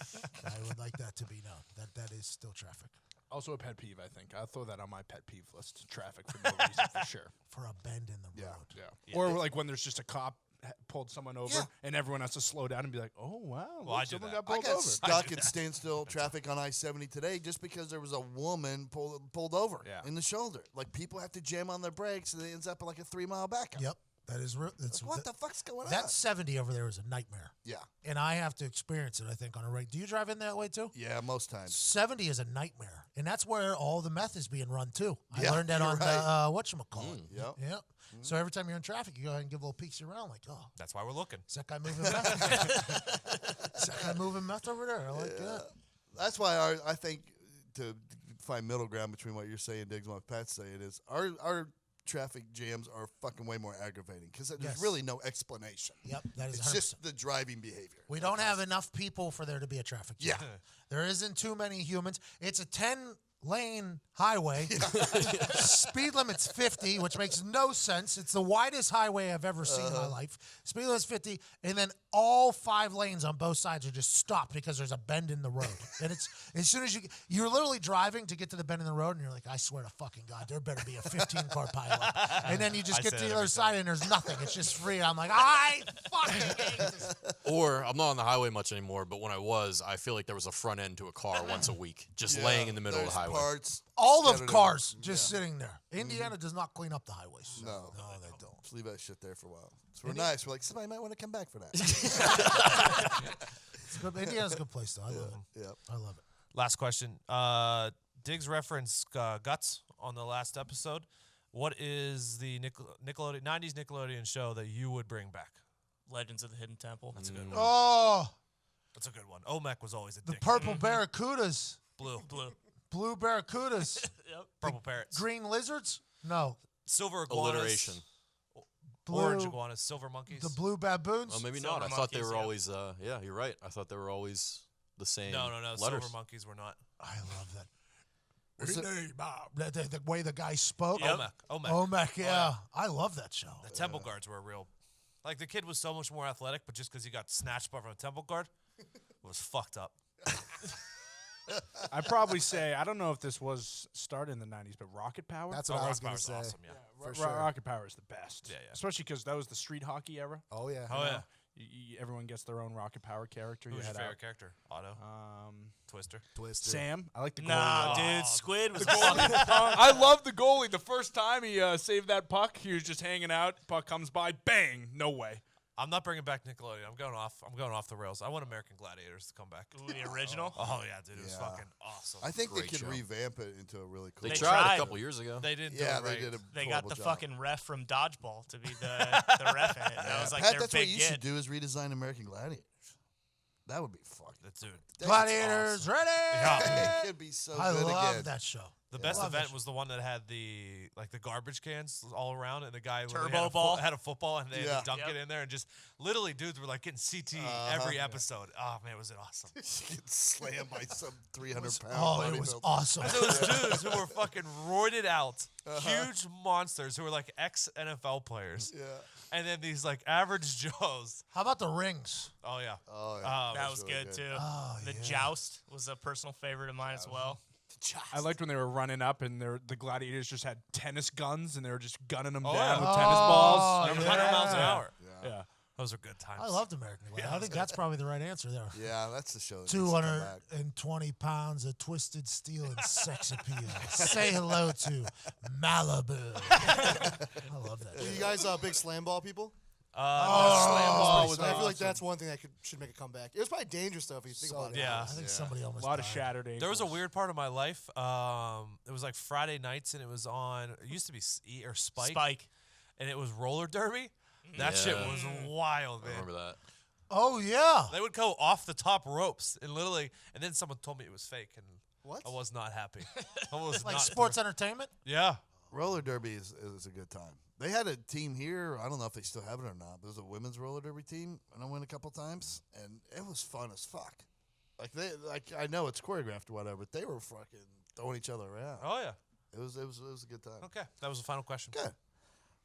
I would like that to be known. That is still traffic. Also a pet peeve, I think. I'll throw that on my pet peeve list. Traffic for no reason, for sure. For a bend in the road. Yeah. Or like when there's just a cop pulled someone over and everyone has to slow down and be like, oh, wow, Well, I do someone that. got I pulled got over. stuck in standstill traffic on I-70 today just because there was a woman pulled over in the shoulder. Like people have to jam on their brakes and it ends up in like a 3-mile backup. Yep. That is real. What the fuck's going on? That 70 over there is a nightmare. Yeah. And I have to experience it, I think, on a regular. Do you drive in that way, too? Yeah, most times. 70 is a nightmare. And that's where all the meth is being run, too. I Yeah, learned that you're on right. the, whatchamacallit. Yep. Yep. So every time you're in traffic, you go ahead and give little peeks around, like, oh, That's why we're looking. is that guy moving meth? Is that guy moving meth over there? I like that. That's why I think to find middle ground between what you're saying, Diggs, and what Pat's saying is our traffic jams are fucking way more aggravating because there's Yes. really no explanation. Yep, that is It's 100%. just the driving behavior. We don't have enough people for there to be a traffic jam. Yeah. There isn't too many humans. It's a 10-lane highway. Speed limit's 50, which makes no sense. It's the widest highway I've ever seen in my life. Speed limit's 50, and then all 5 lanes on both sides are just stopped because there's a bend in the road. And it's as soon as you're literally driving to get to the bend in the road, and you're like, I swear to fucking God, there better be a 15-car pileup. And then you just I get say to that the every other side, and there's nothing. It's just free. I'm like, I fucking hate this. Or I'm not on the highway much anymore, but when I was, I feel like there was a front end to a car once a week, just laying in the middle of the There's highway. Parts All of scattered cars everywhere. just sitting there. Indiana does not clean up the highways. No. No, they don't. Just leave that shit there for a while. So we're nice. We're like, somebody might want to come back for that. It's good. Indiana's a good place, though. I love it. Yep. I love it. Last question. Diggs referenced Guts on the last episode. What is the Nickelodeon 90s Nickelodeon show that you would bring back? Legends of the Hidden Temple. That's a good one. Oh, That's a good one. Olmec was always a the dick. purple barracudas. Blue. Blue barracudas. Yep. Purple parrots. Green lizards? No. Silver iguanas. Alliteration. Blue, Orange iguanas. Silver monkeys. The blue baboons? Oh, maybe Silver not. I thought they monkeys, were yeah. always. Yeah, you're right. I thought they were always the same. No. Letters. Silver monkeys were not. I love that. Was it- The way the guy spoke. Yep. Olmec. Olmec, yeah. I love that show. The temple guards were real. Like, the kid was so much more athletic, but just because he got snatched from a temple guard, it was fucked up. I'd probably say, I don't know if this was started in the 90s, but Rocket Power? That's what I was Rock going to Power's say. awesome, yeah. For sure. Rocket Power is the best. Yeah. Especially because that was the street hockey era. Oh, yeah. Oh, yeah. Everyone gets their own Rocket Power character. Who's You your head favorite out. character? Otto? Twister? Twisted. Sam. I like the goalie. Nah, a lot. dude. Squid was I love the goalie. The first time he saved that puck, he was just hanging out. Puck comes by, bang, no way. I'm not bringing back Nickelodeon. I'm going off the rails. I want American Gladiators to come back. Ooh, the original. Oh, yeah, dude. It was Yeah. fucking awesome. I think Great they could show. revamp it into a really cool. They They tried tried. a couple years ago. They didn't Yeah, do it they right. did a They got horrible the job. fucking ref from Dodgeball to be the ref in it. That was like Pat, their that's what big you get. should do is redesign American Gladiators. That would be fucking. Dude. Gladiators, ready? Yeah. It could be so I good love again. that show. The best Love that event show. was the one that had the garbage cans all around, and the guy literally Turbo ball. had a football, and they Yeah. had to dunk Yep. it in there, and just literally dudes were like getting CT every episode. Oh man, was it awesome? You get slammed by some 300-pound. Oh, it was awesome. Those dudes who were fucking roided out, huge monsters who were like ex NFL players, Yeah. and then these like average Joes. How about the rings? Oh yeah, Oh, yeah. That That's was really good, good. too. Oh, The yeah. Joust was a personal favorite of mine as well. I liked when they were running up and the gladiators just had tennis guns and they were just gunning them Oh, down yeah. with tennis balls. Oh, Remember yeah. 100 miles an hour. Yeah. Those are good times. I loved American Gladiators. I think that's probably the right answer there. Yeah, that's the show. That needs to come back. 220 pounds of twisted steel and sex appeal. Say hello to Malibu. I love that. Are show. you guys big slam ball people? Slam I ball. feel like that's one thing that should make a comeback. It was probably dangerous stuff if you think about it. Yeah. I think somebody A almost lot of died. shattered ankles. There was a weird part of my life. It was like Friday nights, and it was on. It used to be Spike, and it was roller derby. That shit Yeah. was wild, I man. remember that. Oh, yeah. They would go off the top ropes, and literally, and then someone told me it was fake, and What? I was not happy. I was Like not sports entertainment? Yeah. Roller derby is a good time. They had a team here. I don't know if they still have it or not. But it was a women's roller derby team, and I went a couple times, and it was fun as fuck. I know it's choreographed or whatever, but they were fucking throwing each other around. Oh yeah. It was a good time. Okay, that was the final question. Good.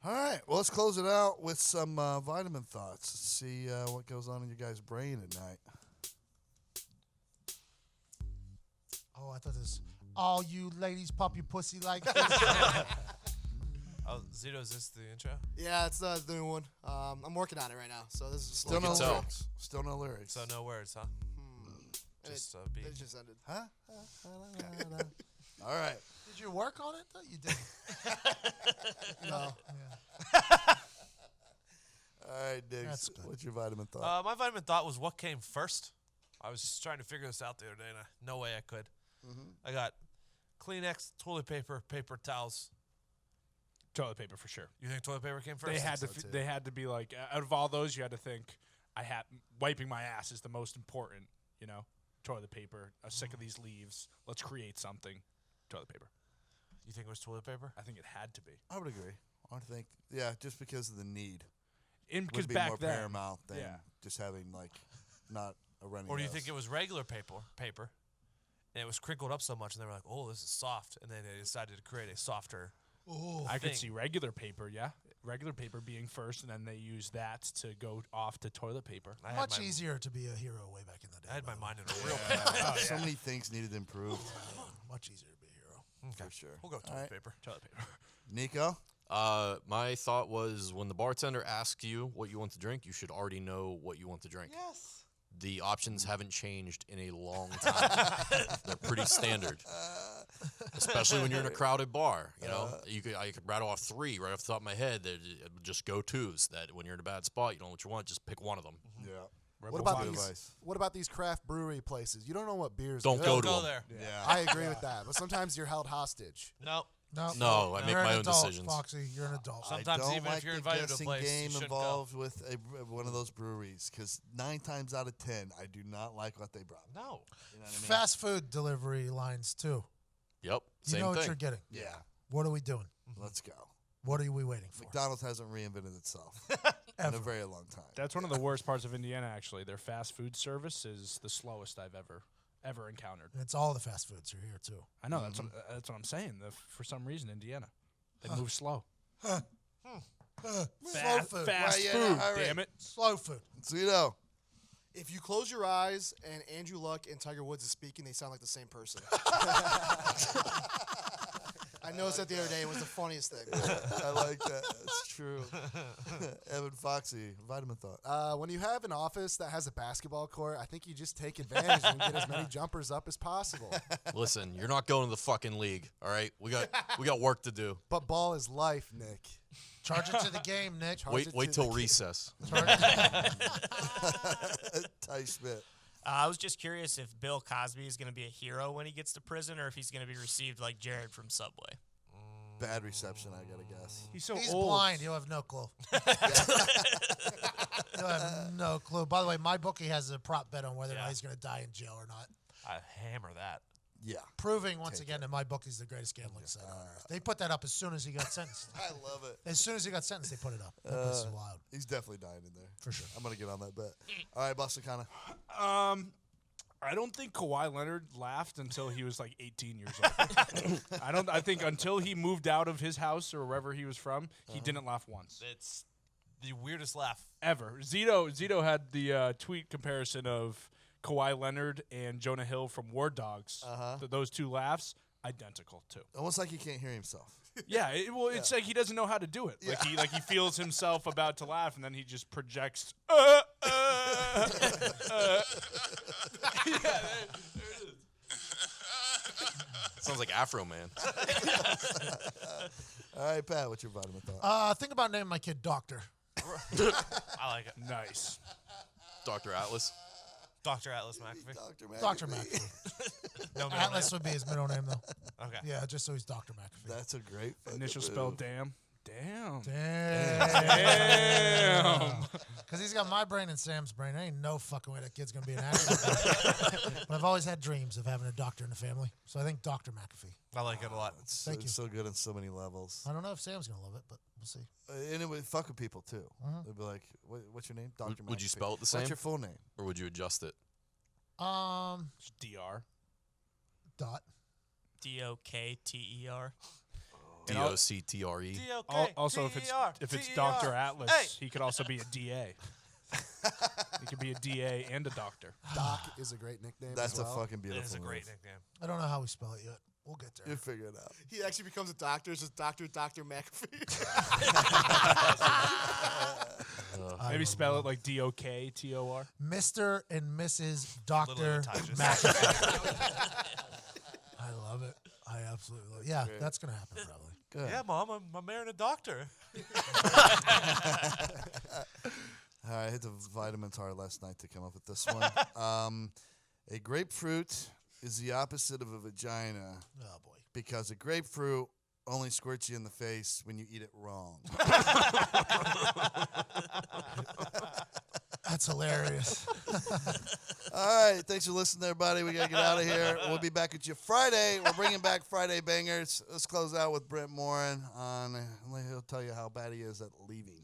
All right. Well, let's close it out with some vitamin thoughts. Let's see what goes on in your guys' brain at night. Oh, I thought this. All you ladies pop your pussy like this. Oh, Zito, is this the intro? Yeah, it's the new one. I'm working on it right now, so this is just Still like no it's- lyrics. Still no lyrics. So no words, huh? Just beat. It just ended. Huh? All right. Did you work on it? Though? You did. No. All right, Diggs. That's good. What's your vitamin thought? My vitamin thought was what came first. I was just trying to figure this out the other day, and no way I could. I got Kleenex, toilet paper, paper towels. Toilet paper for sure. You think toilet paper came first? They had to. so, too. They had to be like out of all those, you had to think. Wiping my ass is the most important. You know, toilet paper. I'm sick of these leaves. Let's create something. Toilet paper. You think it was toilet paper? I think it had to be. I would agree. I would think, yeah, just because of the need. Because Would be back more then, paramount than yeah. just having, like, not a running Or do you nose. think it was regular paper, and it was crinkled up so much, and they were like, "Oh, this is soft," and then they decided to create a softer. I could thing. see regular paper, yeah. Regular paper being first, and then they use that to go off to toilet paper. I had Much my- easier to be a hero way back in the day. I had my by mind in a real. So many things needed improved. the way. Much easier to be a hero. Okay, For sure. We'll go toilet Alright. paper. Toilet paper. Nico? My thought was when the bartender asks you what you want to drink, you should already know what you want to drink. Yes. The options haven't changed in a long time. They're pretty standard, especially when you're in a crowded bar. You know, I could rattle off 3 right off the top of my head. That just go tos. That when you're in a bad spot, you don't know what you want. Just pick one of them. Yeah. What about Good these? advice. What about these craft brewery places? You don't know what beers. Don't good. go to Go them. there. Yeah. I agree with that, but sometimes you're held hostage. No. No, I make You're an my own adult, decisions. Foxy. You're an adult. Sometimes I don't even like if you're the invited to a guessing place, you game shouldn't go. involved with one of those breweries because 9 times out of 10, I do not like what they brought. No. You know what I mean? Fast food delivery lines too. Yep, You same know what thing. you're getting. Yeah. What are we doing? Let's go. What are we waiting for? McDonald's hasn't reinvented itself in Ever. a very long time. That's one of the worst parts of Indiana, actually. Their fast food service is the slowest I've ever encountered. And it's all the fast foods are here too. I know, that's what I'm saying. For some reason, Indiana, they move slow. Slow food. Fast Well, yeah, food, all right. damn it. Slow food. Zito. If you close your eyes and Andrew Luck and Tiger Woods is speaking, they sound like the same person. I noticed that the other day. It was the funniest thing. I like that. It's true. Evan Foxy, vitamin thought. When you have an office that has a basketball court, I think you just take advantage and get as many jumpers up as possible. Listen, you're not going to the fucking league, all right? We got work to do. But ball is life, Nick. Charge it to the game, Nick. Wait till recess. Ty Schmidt. I was just curious if Bill Cosby is going to be a hero when he gets to prison, or if he's going to be received like Jared from Subway. Bad reception, I gotta guess. He's so He's old. blind. He'll have no clue. He'll have no clue. By the way, my bookie has a prop bet on whether or not he's going to die in jail or not. I hammer that. Yeah. Proving once again that my bookie's the greatest gambling site on earth. They put that up as soon as he got sentenced. I love it. As soon as he got sentenced, they put it up. That place is wild. He's definitely dying in there. For sure. I'm gonna get on that bet. All right, Boston Connor. I don't think Kawhi Leonard laughed until he was like 18 years old. I think until he moved out of his house or wherever he was from, he didn't laugh once. It's the weirdest laugh. Ever. Zito had the tweet comparison of Kawhi Leonard and Jonah Hill from War Dogs. Those two laughs, identical too. Almost like he can't hear himself. Yeah, it's like he doesn't know how to do it. Like he feels himself about to laugh, and then he just projects. Sounds like Afro Man. All right, Pat, what's your vitamin thought? Think about naming my kid Doctor. I like it. Nice. Dr. Atlas. Dr. Atlas McAfee. Dr. McAfee. No middle Atlas would be his middle name, though. Okay. Yeah, just so he's Dr. McAfee. That's a great Initial fucking spell, move. damn. Damn. Damn. Because he's got my brain and Sam's brain. There ain't no fucking way that kid's going to be an actor. But I've always had dreams of having a doctor in the family. So I think Dr. McAfee. I like it a lot. It's Thank you. so good on so many levels. I don't know if Sam's going to love it, but we'll see. And it would fuck with people, too. They'd be like, what's your name? Dr. Would you McAfee. spell it the same? What's your full name? Or would you adjust it? Just DR. Dot. DOKTER. DOCTRE. Also, if it's Dr. Atlas, he could also be a DA. He could be a DA and a doctor. Doc is a great nickname. That's as well. a fucking beautiful It is a move. great nickname. I don't know how we spell it yet. We'll get there. You figure it out. He actually becomes a doctor. It's just Dr. McAfee. Maybe spell it like DOKTOR. Mr. and Mrs. Dr. Little Titus. McAfee. I love it. I absolutely love it. Yeah, that's going to happen probably. Good. Yeah, Mom, I'm marrying a doctor. All right, I hit the vitamin tar last night to come up with this one. A grapefruit is the opposite of a vagina Oh, boy. because a grapefruit only squirts you in the face when you eat it wrong. That's hilarious. All right, thanks for listening, everybody. We got to get out of here. We'll be back with you Friday. We're bringing back Friday Bangers. Let's close out with Brent Morin on, he'll tell you how bad he is at leaving.